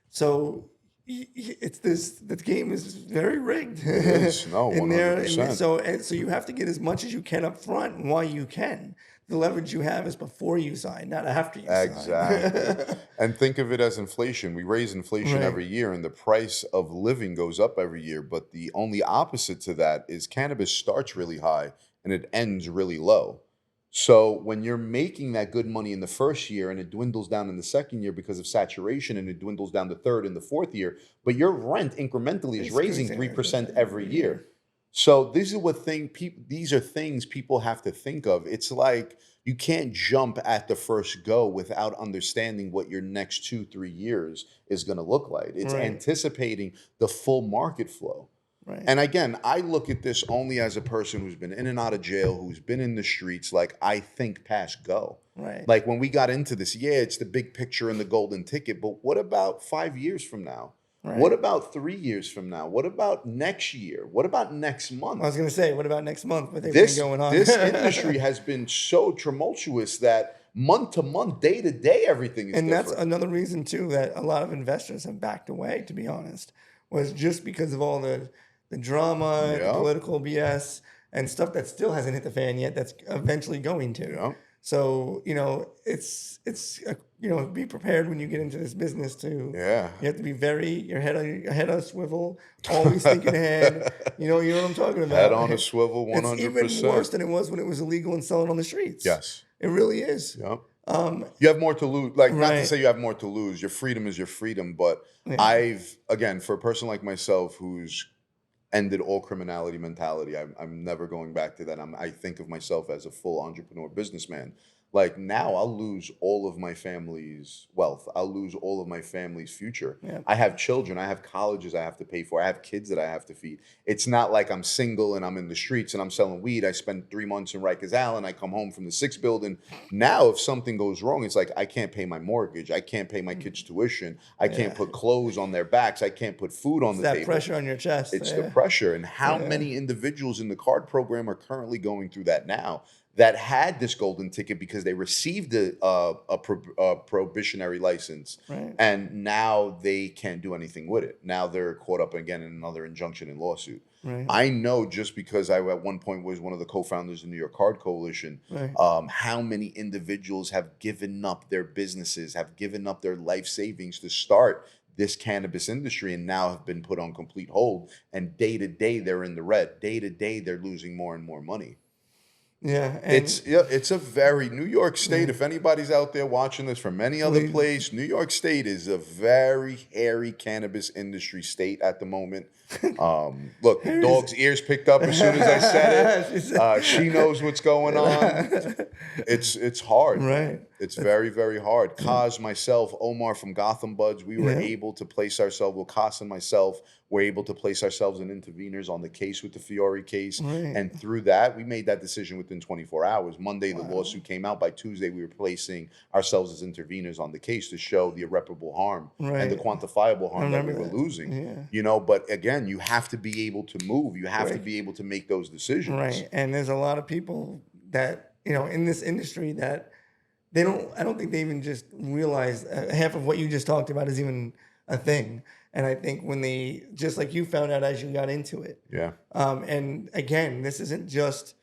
Speaker 1: So the game is very rigged.
Speaker 2: It is. No,
Speaker 1: And there, and
Speaker 2: 100%.
Speaker 1: so you have to get as much as you can up front and while you can. The leverage you have is before you sign, not after you sign.
Speaker 2: Exactly. And think of it as inflation. We raise inflation
Speaker 1: Right.
Speaker 2: every year, and the price of living goes up every year. But the only opposite to that is cannabis starts really high and it ends really low. So when you're making that good money in the first year and it dwindles down in the second year because of saturation and it dwindles down the third and the fourth year, but your rent incrementally is
Speaker 1: It's
Speaker 2: raising
Speaker 1: crazy.
Speaker 2: 3% every
Speaker 1: Every
Speaker 2: year.
Speaker 1: year.
Speaker 2: So these are things people have to think of. It's like you can't jump at the first go without understanding what your next 2, 3 years is going to look like. It's
Speaker 1: Right.
Speaker 2: anticipating the full market flow.
Speaker 1: Right.
Speaker 2: And again, I look at this only as a person who's been in and out of jail, who's been in the streets. Like, I think past go.
Speaker 1: Right.
Speaker 2: Like, when we got into this, yeah, it's the big picture and the golden ticket. But what about 5 years from now? What
Speaker 1: Right.
Speaker 2: about 3 years from now? What about next year? What about next
Speaker 1: I
Speaker 2: month?
Speaker 1: was gonna say, what about next month with everything
Speaker 2: This
Speaker 1: going on?
Speaker 2: this industry has been so tumultuous that month to month, day to day, everything is
Speaker 1: And that's
Speaker 2: different.
Speaker 1: another reason too that a lot of investors have backed away, to be honest, was just because of all the drama, the
Speaker 2: Yeah,
Speaker 1: political BS, and stuff that still hasn't hit the fan yet. That's eventually going to.
Speaker 2: yeah,
Speaker 1: So it's be prepared when you get into this business too.
Speaker 2: yeah.
Speaker 1: You have to be your head on a swivel, always thinking ahead. You know what I'm talking
Speaker 2: Head
Speaker 1: about.
Speaker 2: on a swivel,
Speaker 1: It's even worse
Speaker 2: 100%.
Speaker 1: than it was when it was illegal and selling on the streets.
Speaker 2: Yes.
Speaker 1: It really is.
Speaker 2: Yeah.
Speaker 1: Um,
Speaker 2: You have more to lose. Like, not to
Speaker 1: right.
Speaker 2: say you have more to lose. Your freedom is your freedom. But
Speaker 1: Yeah.
Speaker 2: again, for a person like myself who's ended all criminality mentality, I'm never going back to that. I think of myself as a full entrepreneur businessman. Like, now I'll lose all of my family's wealth. I'll lose all of my family's future.
Speaker 1: Yeah.
Speaker 2: I have children. I have colleges I have to pay for. I have kids that I have to feed. It's not like I'm single and I'm in the streets and I'm selling weed. I spend 3 months in Rikers Island. I come home from the sixth building. Now, if something goes wrong, it's like I can't pay my mortgage. I can't pay my kids' tuition. I can't
Speaker 1: Yeah.
Speaker 2: put clothes on their backs. I can't put food on
Speaker 1: It's
Speaker 2: the
Speaker 1: that
Speaker 2: table.
Speaker 1: pressure on your chest.
Speaker 2: It's the
Speaker 1: Yeah.
Speaker 2: pressure. And how
Speaker 1: Yeah.
Speaker 2: many individuals in the card program are currently going through that now that had this golden ticket because they received a probationary license
Speaker 1: Right.
Speaker 2: and now they can't do anything with it. Now they're caught up again in another injunction and lawsuit.
Speaker 1: Right.
Speaker 2: I know, just because I at one point was one of the co-founders of the New York Card Coalition,
Speaker 1: Right.
Speaker 2: how many individuals have given up their businesses, have given up their life savings to start this cannabis industry and now have been put on complete hold. And day to day, they're in the red. Day to day, they're losing more and more money.
Speaker 1: Yeah. And
Speaker 2: It's a very New York State. If anybody's out there watching this from any other
Speaker 1: Please.
Speaker 2: place, New York State is a very hairy cannabis industry state at the moment. Look, the
Speaker 1: Hairy is-
Speaker 2: dog's ears picked up as soon as I said it. She knows what's going on. It's hard.
Speaker 1: Right.
Speaker 2: It's very, very hard. Kaz, myself, Omar from Gotham Buds, we were
Speaker 1: Yeah.
Speaker 2: able to place ourselves, well, Kaz and myself were able to place ourselves in interveners on the case with the Fiore case.
Speaker 1: Right.
Speaker 2: And through that, we made that decision within 24 hours. Monday, the
Speaker 1: Wow.
Speaker 2: lawsuit came out. By Tuesday, we were placing ourselves as interveners on the case to show the irreparable harm and the
Speaker 1: Right.
Speaker 2: quantifiable
Speaker 1: I
Speaker 2: harm that we
Speaker 1: remember
Speaker 2: were
Speaker 1: that.
Speaker 2: losing.
Speaker 1: Yeah.
Speaker 2: But again, you have to be able to move. You have to
Speaker 1: Right.
Speaker 2: be able to make those decisions.
Speaker 1: Right. And there's a lot of people that, in this industry that I don't think they even just realize half of what you just talked about is even a thing. And I think when just like you found out as you got into it.
Speaker 2: Yeah.
Speaker 1: And again, this isn't just,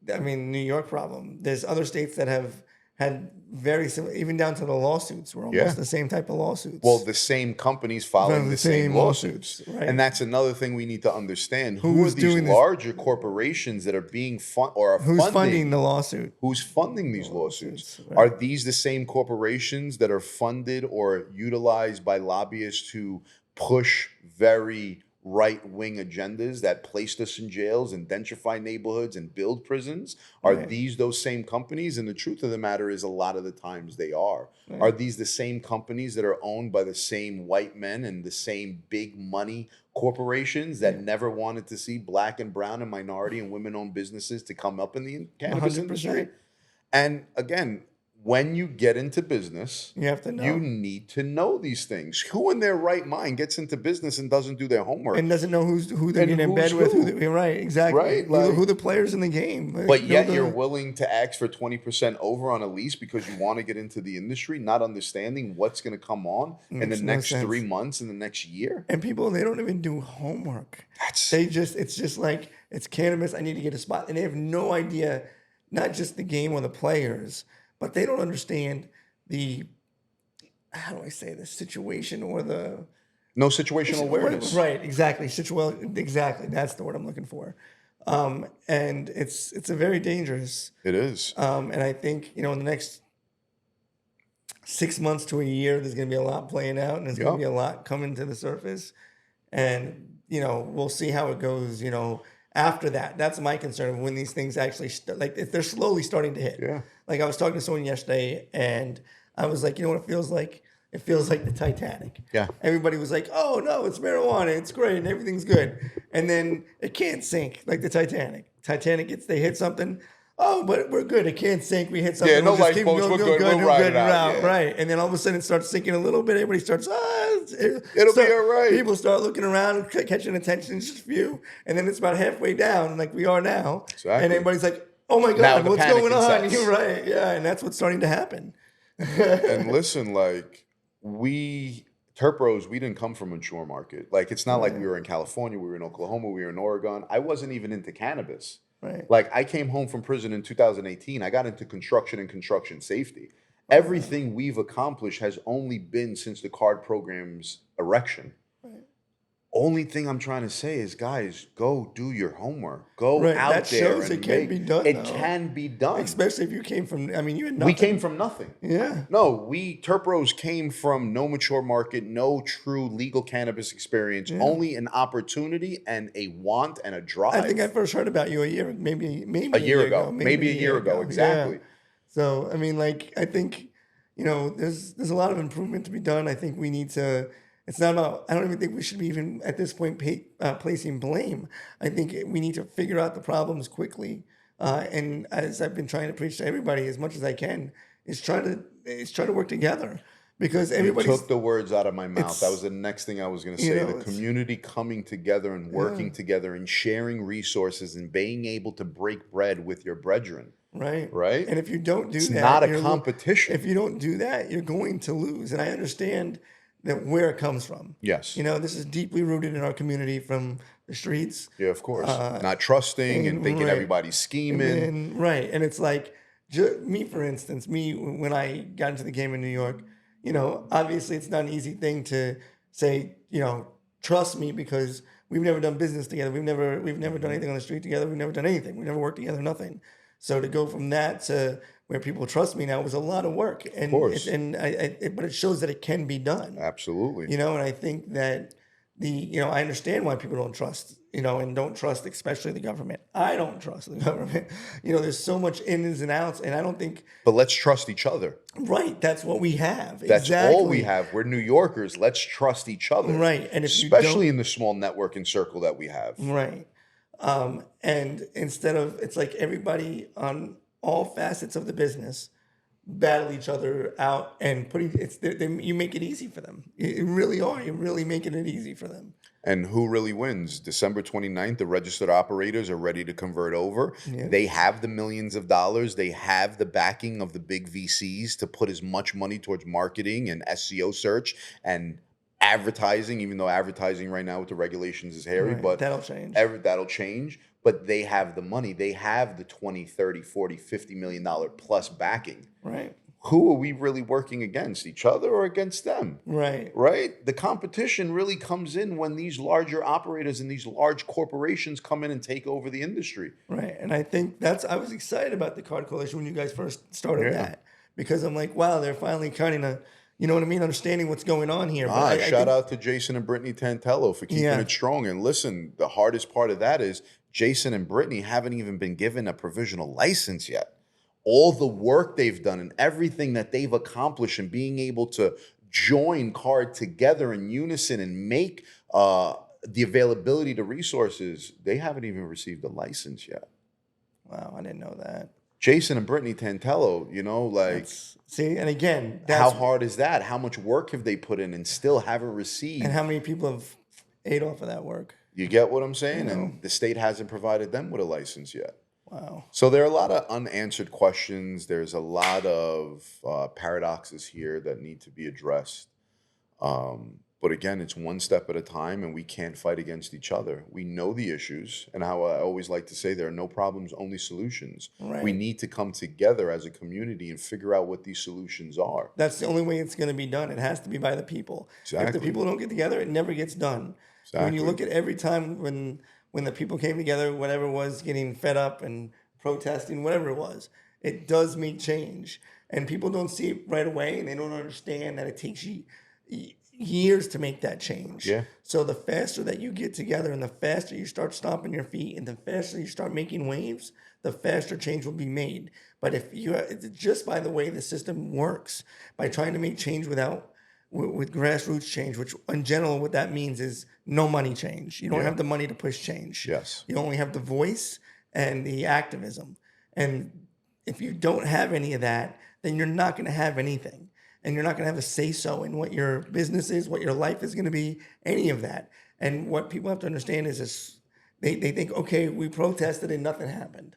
Speaker 1: New York problem. There's other states that have had very similar, even down to the lawsuits were almost
Speaker 2: Yeah.
Speaker 1: the same type of lawsuits.
Speaker 2: Well, the same companies following
Speaker 1: From
Speaker 2: the
Speaker 1: the
Speaker 2: same
Speaker 1: same
Speaker 2: lawsuits.
Speaker 1: lawsuits, right.
Speaker 2: And that's another thing we need to understand. Who
Speaker 1: Who's
Speaker 2: are these
Speaker 1: doing this-
Speaker 2: larger corporations that are being are
Speaker 1: who's funding the lawsuit?
Speaker 2: Who's funding these lawsuits?
Speaker 1: Lawsuits, right.
Speaker 2: Are these the same corporations that are funded or utilized by lobbyists to push very right-wing agendas that placed us in jails and gentrify neighborhoods and build prisons? Are
Speaker 1: Right.
Speaker 2: these those same companies? And the truth of the matter is, a lot of the times they are.
Speaker 1: Right.
Speaker 2: Are these the same companies that are owned by the same white men and the same big money corporations that never wanted to see black and brown and minority and women-owned businesses to come up in the cannabis
Speaker 1: 100%.
Speaker 2: industry? And again, when you get into business,
Speaker 1: You have to know.
Speaker 2: you need to know these things. Who in their right mind gets into business and doesn't do their homework?
Speaker 1: And doesn't know who they're
Speaker 2: And
Speaker 1: getting in bed
Speaker 2: who's
Speaker 1: with.
Speaker 2: who.
Speaker 1: Right, exactly.
Speaker 2: Right,
Speaker 1: Who-
Speaker 2: like-
Speaker 1: who the players in the game. Like,
Speaker 2: But
Speaker 1: know
Speaker 2: yet
Speaker 1: the-
Speaker 2: you're willing to ask for 20% over on a lease because you want to get into the industry, not understanding what's going to come on in the
Speaker 1: Makes no
Speaker 2: next
Speaker 1: sense.
Speaker 2: 3 months, in the next year.
Speaker 1: And people, they don't even do homework. It's just like, it's cannabis, I need to get a spot. And they have no idea, not just the game or the players, but they don't understand how do I say this, situation or
Speaker 2: No situational awareness.
Speaker 1: Right, exactly. Exactly. That's the word I'm looking for. And it's a very dangerous.
Speaker 2: It is.
Speaker 1: And I think, in the next 6 months to a year, there's going to be a lot playing out, and there's going to be a lot coming to the surface. And, we'll see how it goes, after that. That's my concern, when these things actually, if they're slowly starting to hit.
Speaker 2: Yeah.
Speaker 1: Like, I was talking to someone yesterday, and I was like, you know what it feels like? It feels like the Titanic.
Speaker 2: Yeah.
Speaker 1: Everybody was like, oh, no, it's marijuana. It's great, and everything's good. And then it can't sink like the Titanic. They hit something. Oh, but we're good. It can't sink. We hit something.
Speaker 2: Yeah, no
Speaker 1: we'll just keep
Speaker 2: lifeboats. We're good. We'll ride it out. Yeah.
Speaker 1: Right. And then all of a sudden it starts sinking a little bit. Everybody starts,
Speaker 2: it'll be all right.
Speaker 1: People start looking around, catching attention, just a few. And then it's about halfway down, like we are now.
Speaker 2: Exactly.
Speaker 1: And everybody's like, oh my God, what's going on? You're right. Yeah. And that's what's starting to happen.
Speaker 2: And listen, like, Terp Bros, we didn't come from a mature market. Like, it's not like we were in California, we were in Oklahoma, we were in Oregon. I wasn't even into cannabis.
Speaker 1: Right.
Speaker 2: Like, I came home from prison in 2018. I got into construction and construction safety. Everything we've accomplished has only been since the card program's erection. Right. Only thing I'm trying to say is, guys, go do your homework. Go out
Speaker 1: that
Speaker 2: there.
Speaker 1: Shows it can be done.
Speaker 2: It can be done.
Speaker 1: Especially if you came from, you had nothing.
Speaker 2: We came from nothing.
Speaker 1: Yeah.
Speaker 2: No, Terp Bros came from no mature market, no true legal cannabis experience, only an opportunity and a want and a drive.
Speaker 1: I think I first heard about you maybe
Speaker 2: a year ago. Maybe a year ago, exactly.
Speaker 1: Yeah. So, I think, there's a lot of improvement to be done. I think we need to. It's not about, I don't even think we should be even at this point placing blame. I think we need to figure out the problems quickly. And as I've been trying to preach to everybody as much as I can, is try to work together. Because everybody
Speaker 2: took the words out of my mouth. That was the next thing I was going to say. The community coming together and working together and sharing resources and being able to break bread with your brethren.
Speaker 1: Right.
Speaker 2: Right.
Speaker 1: And if you don't do that,
Speaker 2: it's not a competition.
Speaker 1: If you don't do that, you're going to lose. And I understand that where it comes from.
Speaker 2: Yes.
Speaker 1: This is deeply rooted in our community from the streets.
Speaker 2: Yeah, of course. Not trusting and thinking everybody's scheming.
Speaker 1: Right. And it's like, me, for instance, when I got into the game in New York, obviously it's not an easy thing to say, trust me, because we've never done business together. We've never done anything on the street together. We've never done anything. We've never worked together, nothing. So to go from that to where people trust me now was a lot of work. And,
Speaker 2: of course.
Speaker 1: But it shows that it can be done.
Speaker 2: Absolutely.
Speaker 1: And I think that I understand why people don't trust, and don't trust, especially the government. I don't trust the government. There's so much ins and outs, and I don't think.
Speaker 2: But let's trust each other.
Speaker 1: Right. That's what we have.
Speaker 2: That's all we have. We're New Yorkers. Let's trust each other.
Speaker 1: Right. And
Speaker 2: especially in the small networking circle that we have.
Speaker 1: Right. And instead of, it's like everybody on all facets of the business battle each other out and you make it easy for them. You really are. You're really making it easy for them.
Speaker 2: And who really wins? December 29th, the registered operators are ready to convert over. Yeah. They have the millions of dollars. They have the backing of the big VCs to put as much money towards marketing and SEO search and advertising, even though advertising right now with the regulations is hairy, but
Speaker 1: that'll change.
Speaker 2: That'll change. But they have the money. They have the 20, 30, 40, $50 million plus backing.
Speaker 1: Right.
Speaker 2: Who are we really working against? Each other or against them?
Speaker 1: Right.
Speaker 2: Right? The competition really comes in when these larger operators and these large corporations come in and take over the industry.
Speaker 1: Right. And I think I was excited about the Card Coalition when you guys first started that. Because I'm like, wow, they're finally kind of, understanding what's going on here.
Speaker 2: But shout out to Jason and Brittany Tantello for keeping it strong. And listen, the hardest part of that is Jason and Brittany haven't even been given a provisional license yet. All the work they've done and everything that they've accomplished and being able to join Card together in unison and make the availability to resources, they haven't even received a license yet.
Speaker 1: Wow, I didn't know that.
Speaker 2: Jason and Brittany Tantello,
Speaker 1: see, and again,
Speaker 2: how hard is that? How much work have they put in and still haven't received?
Speaker 1: And how many people have ate off of that work?
Speaker 2: You get what I'm saying? And the state hasn't provided them with a license yet.
Speaker 1: Wow.
Speaker 2: So there are a lot of unanswered questions. There's a lot of paradoxes here that need to be addressed. But again, it's one step at a time, and we can't fight against each other. We know the issues, and how I always like to say, there are no problems, only solutions.
Speaker 1: Right.
Speaker 2: We need to come together as a community and figure out what these solutions are.
Speaker 1: That's the only way it's going to be done. It has to be by the people.
Speaker 2: Exactly.
Speaker 1: If the people don't get together, it never gets done. Exactly. When you look at every time when when the people came together, whatever it was, getting fed up and protesting, whatever it was, it does make change. And people don't see it right away, and they don't understand that it takes years to make that change.
Speaker 2: Yeah.
Speaker 1: So the faster that you get together and the faster you start stomping your feet and the faster you start making waves, the faster change will be made. But if you, just by the way the system works, by trying to make change with grassroots change, which in general what that means is no money change. You don't have the money to push change.
Speaker 2: Yes.
Speaker 1: You only have the voice and the activism. And if you don't have any of that, then you're not going to have anything. And you're not going to have a say-so in what your business is, what your life is going to be, any of that. And what people have to understand is this, they think, okay, we protested and nothing happened.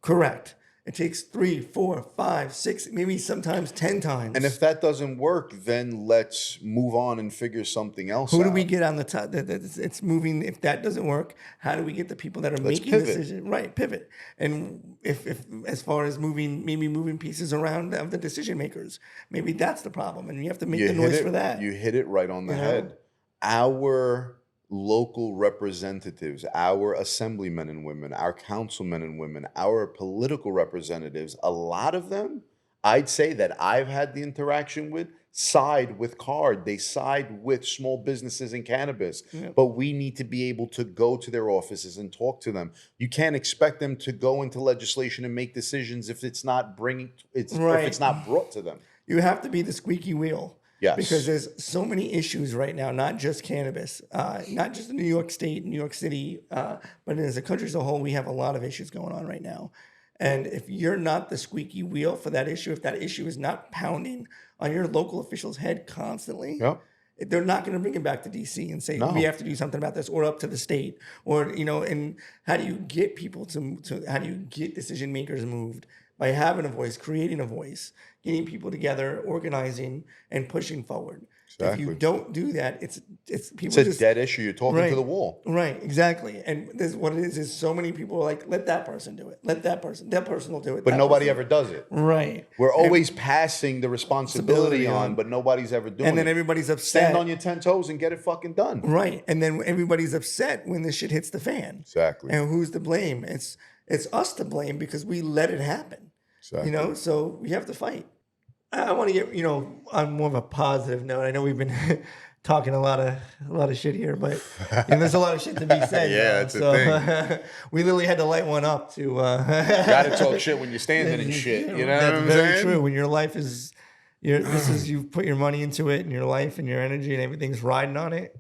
Speaker 1: Correct. It takes 3, 4, 5, 6, maybe sometimes 10 times.
Speaker 2: And if that doesn't work, then let's move on and figure something else out.
Speaker 1: Who do we get on the top? It's moving. If that doesn't work, how do we get the people that are making decisions? Right, pivot. And if as far as moving pieces around of the decision makers, maybe that's the problem. And you have to make the noise for that.
Speaker 2: You hit it right on the head. Our local representatives, our assemblymen and women, our councilmen and women, our political representatives, a lot of them, I'd say that I've had the interaction with, side with CARD. They side with small businesses in cannabis. But we need to be able to go to their offices and talk to them. You can't expect them to go into legislation and make decisions if it's not if it's not brought to them.
Speaker 1: You have to be the squeaky wheel.
Speaker 2: Yes.
Speaker 1: Because there's so many issues right now, not just cannabis, not just in New York State, New York City, but as a country as a whole, we have a lot of issues going on right now. And if you're not the squeaky wheel for that issue, if that issue is not pounding on your local official's head constantly, they're not going to bring it back to DC and say, we have to do something about this, or up to the state, or, and how do you get people how do you get decision makers moved? By having a voice, creating a voice, getting people together, organizing, and pushing forward. Exactly. If you don't do that, it's people.
Speaker 2: It's a dead issue. You're talking to the wall.
Speaker 1: Right, exactly. And this, what it is so many people are like, let that person do it. Let that person will do it.
Speaker 2: But nobody ever does it.
Speaker 1: Right.
Speaker 2: We're always passing the responsibility on, but nobody's ever doing it.
Speaker 1: And then everybody's upset.
Speaker 2: Stand on your 10 toes and get it fucking done.
Speaker 1: Right. And then everybody's upset when this shit hits the fan.
Speaker 2: Exactly.
Speaker 1: And who's to blame? It's us to blame because we let it happen. Exactly. So we have to fight. I want to get, on more of a positive note. I know we've been talking a lot of shit here, but there's a lot of shit to be said.
Speaker 2: That's a thing.
Speaker 1: We literally had to light one up to.
Speaker 2: Gotta talk shit when you're standing and shit. You know
Speaker 1: that's
Speaker 2: what I'm
Speaker 1: very
Speaker 2: saying?
Speaker 1: true. When your life is, you've put your money into it, and your life and your energy and everything's riding on it.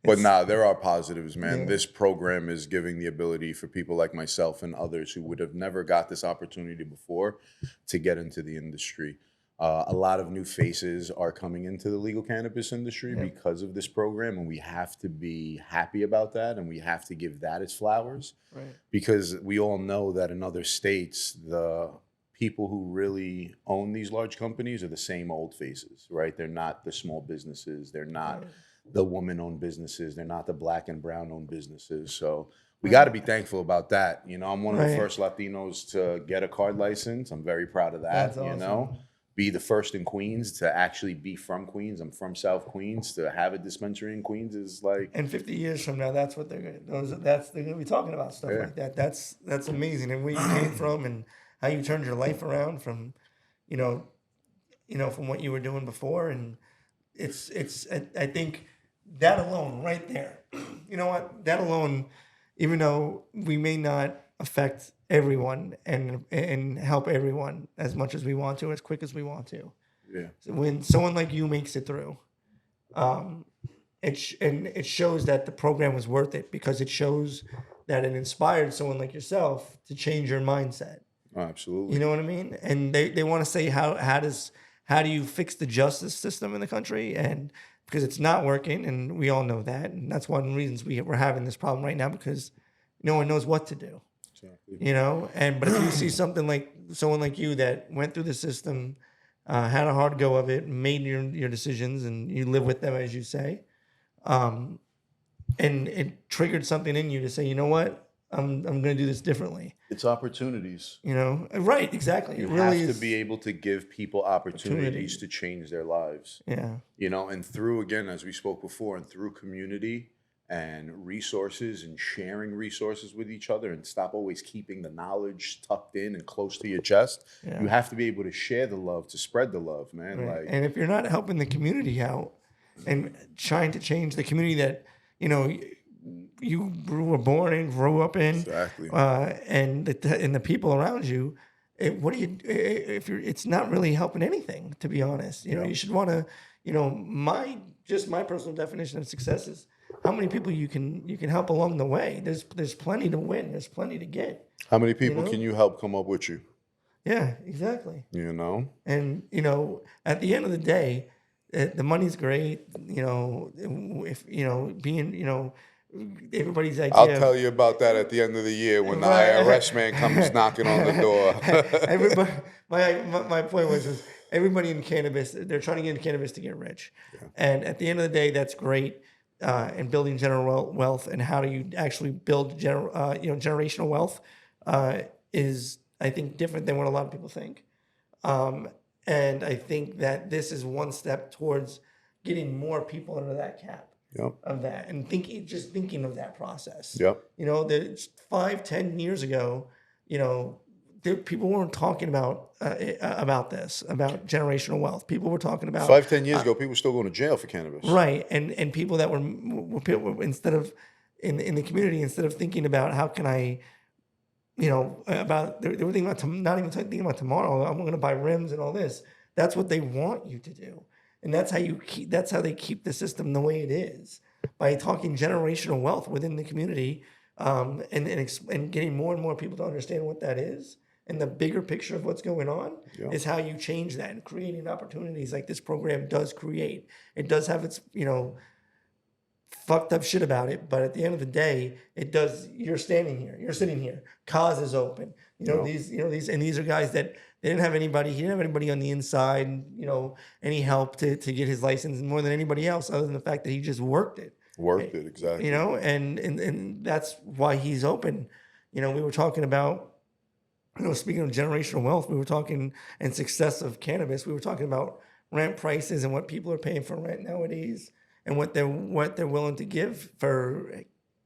Speaker 2: But there are positives, man. This program is giving the ability for people like myself and others who would have never got this opportunity before to get into the industry. A lot of new faces are coming into the legal cannabis industry because of this program, and we have to be happy about that, and we have to give that its flowers. Right. Because we all know that in other states, the people who really own these large companies are the same old faces, right? They're not the small businesses. They're not the woman-owned businesses. They're not the black and brown-owned businesses. So we got to be thankful about that. I'm one of the first Latinos to get a card license. I'm very proud of that. That's awesome. Be the first in Queens to actually be from Queens. I'm from South Queens. To have a dispensary in Queens is like.
Speaker 1: And 50 years from now, that's what they're going to be talking about stuff like that. That's amazing. And where you came from and how you turned your life around from, from what you were doing before. And I think that alone right there, you know what? That alone, even though we may not affect everyone and help everyone as much as we want to, as quick as we want to. Yeah. So when someone like you makes it through, it shows that the program was worth it, because it shows that it inspired someone like yourself to change your mindset.
Speaker 2: Oh, absolutely.
Speaker 1: You know what I mean? And they want to say how do you fix the justice system in the country? And because it's not working, and we all know that, and that's one of the reasons we're having this problem right now, because no one knows what to do. Exactly. But if you see someone like you that went through the system, had a hard go of it, made your decisions, and you live with them, as you say, and it triggered something in you to say, you know what, I'm going to do this differently.
Speaker 2: It's opportunities.
Speaker 1: Right, exactly.
Speaker 2: You really have to be able to give people opportunities to change their lives. Yeah. And through, again, as we spoke before, and through community and resources and sharing resources with each other, and stop always keeping the knowledge tucked in and close to your chest.
Speaker 1: Yeah.
Speaker 2: You have to be able to share the love, to spread the love, man.
Speaker 1: Right.
Speaker 2: Like,
Speaker 1: And if you're not helping the community out and trying to change the community that, you were born in, grew up in,
Speaker 2: exactly.
Speaker 1: and the people around you, what do you, if you're, it's not really helping anything, to be honest. You should want to, my personal definition of success is how many people you can help along the way. There's plenty to win. There's plenty to get.
Speaker 2: How many people can you help come up with you?
Speaker 1: Yeah, exactly. And, at the end of the day, the money's great, if, being, everybody's idea.
Speaker 2: I'll tell you about that at the end of the year when the IRS man comes knocking on the door.
Speaker 1: Everybody, my point was everybody in cannabis, they're trying to get into cannabis to get rich. Yeah. And at the end of the day, that's great. And building general wealth, and how do you actually build generational wealth is, I think, different than what a lot of people think. And I think that this is one step towards getting more people under that cap of that, and thinking of that process.
Speaker 2: Yep.
Speaker 1: 5-10 years ago, people weren't talking about this, about generational wealth. People were talking about
Speaker 2: 5-10 years ago, people were still going to jail for cannabis.
Speaker 1: Right, and people that were instead of in the community, instead of thinking about how can I, they were thinking about not even thinking about tomorrow. I'm going to buy rims and all this. That's what they want you to do, and that's how they keep the system the way it is, by talking generational wealth within the community, and getting more and more people to understand what that is. And the bigger picture of what's going on is how you change that, and creating opportunities like this program does create. It does have its, fucked up shit about it, but at the end of the day, it does. You're sitting here. Cause is open. These are guys that they didn't have anybody. He didn't have anybody on the inside, any help to get his license more than anybody else, other than the fact that he just worked it.
Speaker 2: Exactly.
Speaker 1: And that's why he's open. We were talking about, speaking of generational wealth, we were talking, and success of cannabis, we were talking about rent prices and what people are paying for rent nowadays, and what they're willing to give for,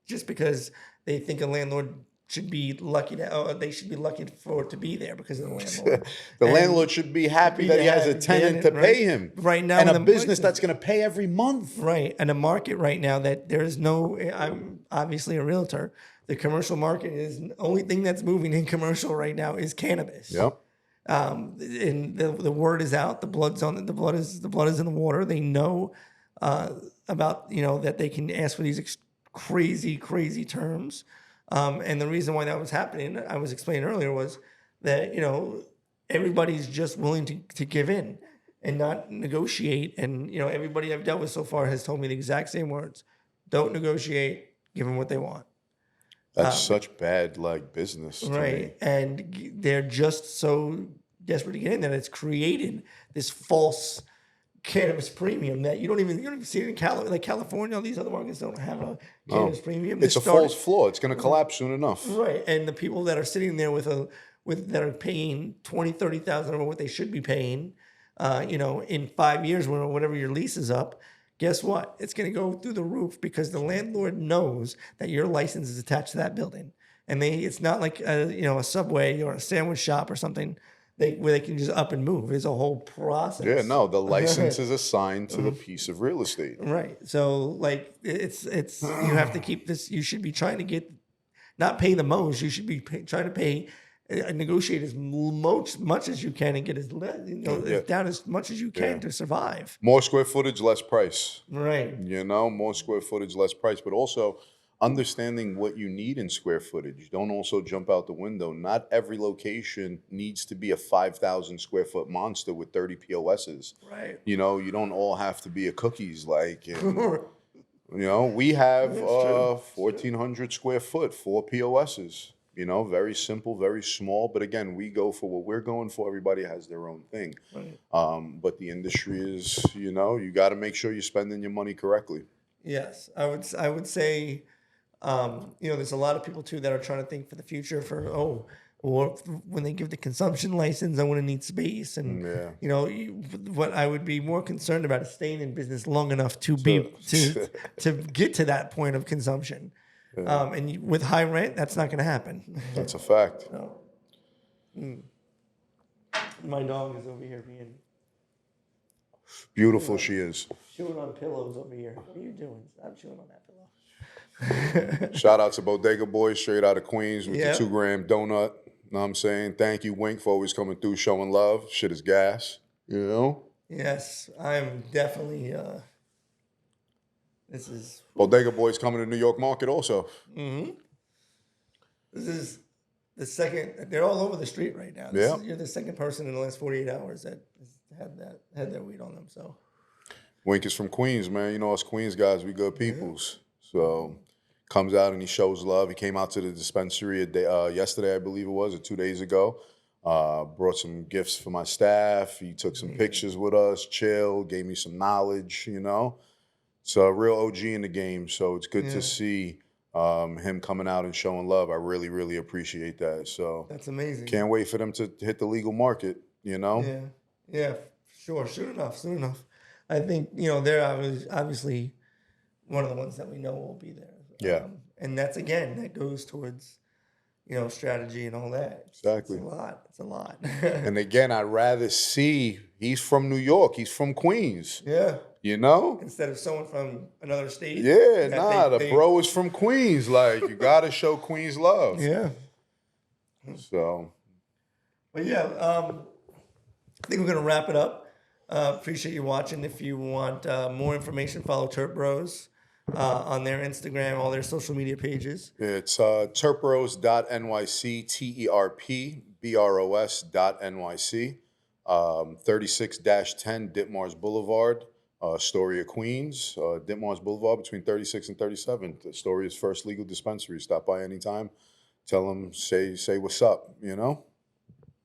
Speaker 1: just because they think a landlord should be lucky they should be lucky for it to be there because of the landlord.
Speaker 2: Landlord should be happy that he has a tenant to pay him
Speaker 1: right now,
Speaker 2: and a business that's going to pay every month.
Speaker 1: Right, and a market right now that there is no. I'm obviously a realtor. The commercial market is the only thing that's moving in commercial right now is cannabis.
Speaker 2: Yep.
Speaker 1: And the word is out. The blood is in the water. They know about that they can ask for these crazy terms. And the reason why that was happening, I was explaining earlier, was that everybody's just willing to give in and not negotiate. And everybody I've dealt with so far has told me the exact same words: don't negotiate. Give them what they want.
Speaker 2: That's such bad business,
Speaker 1: right?
Speaker 2: Me.
Speaker 1: And they're just so desperate to get in that it's created this false cannabis premium that you don't even see it in California. All these other markets don't have a cannabis premium.
Speaker 2: It's a false floor. It's going to collapse soon enough.
Speaker 1: Right, and the people that are sitting there that are paying $20,000-$30,000 over what they should be paying, in 5 years when whatever your lease is up. Guess what? It's going to go through the roof because the landlord knows that your license is attached to that building, and it's not like a Subway or a sandwich shop or something where they can just up and move. It's a whole process.
Speaker 2: Yeah, no, the license is assigned to the piece of real estate.
Speaker 1: Right. So it's you have to keep this. You should be trying to not pay the most. You should be trying to pay. Negotiate as much as you can and get as down as much as you can to survive.
Speaker 2: More square footage, less price.
Speaker 1: Right.
Speaker 2: More square footage, less price, but also understanding what you need in square footage. Don't also jump out the window. Not every location needs to be a 5,000 square foot monster with 30 POSs.
Speaker 1: Right.
Speaker 2: You don't all have to be a cookies we have 1,400 square foot, 4 POSs. Very simple, very small. But again, we go for what we're going for. Everybody has their own thing.
Speaker 1: Right.
Speaker 2: But the industry is, you got to make sure you're spending your money correctly.
Speaker 1: Yes, I would say, there's a lot of people too that are trying to think for the future. or when they give the consumption license, I'm going to need space. And,
Speaker 2: Yeah.
Speaker 1: you know, what I would be more concerned about is staying in business long enough to to get to that point of consumption. And with high rent, that's not going to happen.
Speaker 2: That's a fact.
Speaker 1: So, my dog is over here being
Speaker 2: Beautiful she is.
Speaker 1: chewing on pillows over here. What are you doing? Stop chewing on that pillow.
Speaker 2: Shout out to Bodega Boys, straight out of Queens with
Speaker 1: Yeah.
Speaker 2: the 2-gram donut. Know what I'm saying? Thank you, Wink, for always coming through, showing love. Shit is gas. You know?
Speaker 1: Yes, I'm definitely. This is
Speaker 2: Bodega Boys coming to New York Market also.
Speaker 1: this is the second. They're all over the street right now. You're the second person in the last 48 hours that had their weed on them. So
Speaker 2: Wink is from Queens, man. You know us Queens guys, we good peoples. So comes out and he shows love. He came out to the dispensary yesterday, I believe it was, or 2 days ago. Brought some gifts for my staff. He took some pictures with us, chilled, gave me some knowledge, you know. So a real OG in the game. So it's good to see him coming out and showing love. I really, really appreciate that. So
Speaker 1: that's amazing.
Speaker 2: Can't wait for them to hit the legal market, you know?
Speaker 1: Yeah, sure. Soon enough. I think, you know, they're obviously one of the ones that we know will be there.
Speaker 2: Yeah.
Speaker 1: And that goes towards, you know, strategy and all that.
Speaker 2: Exactly.
Speaker 1: It's a lot.
Speaker 2: And again, I'd rather see, he's from New York, he's from Queens.
Speaker 1: Yeah.
Speaker 2: You know?
Speaker 1: Instead of someone from another state.
Speaker 2: Yeah, the bro is from Queens. Like, you got to show Queens love.
Speaker 1: Yeah.
Speaker 2: So.
Speaker 1: But yeah, I think we're going to wrap it up. Appreciate you watching. If you want more information, follow Terp Bros on their Instagram, all their social media pages.
Speaker 2: It's terpbros.nyc, TERPBROS.NYC, 36-10 Ditmars Boulevard, Astoria, Queens. Ditmars Boulevard between 36 and 37. Astoria's first legal dispensary. Stop by anytime. Tell them, say what's up, you know?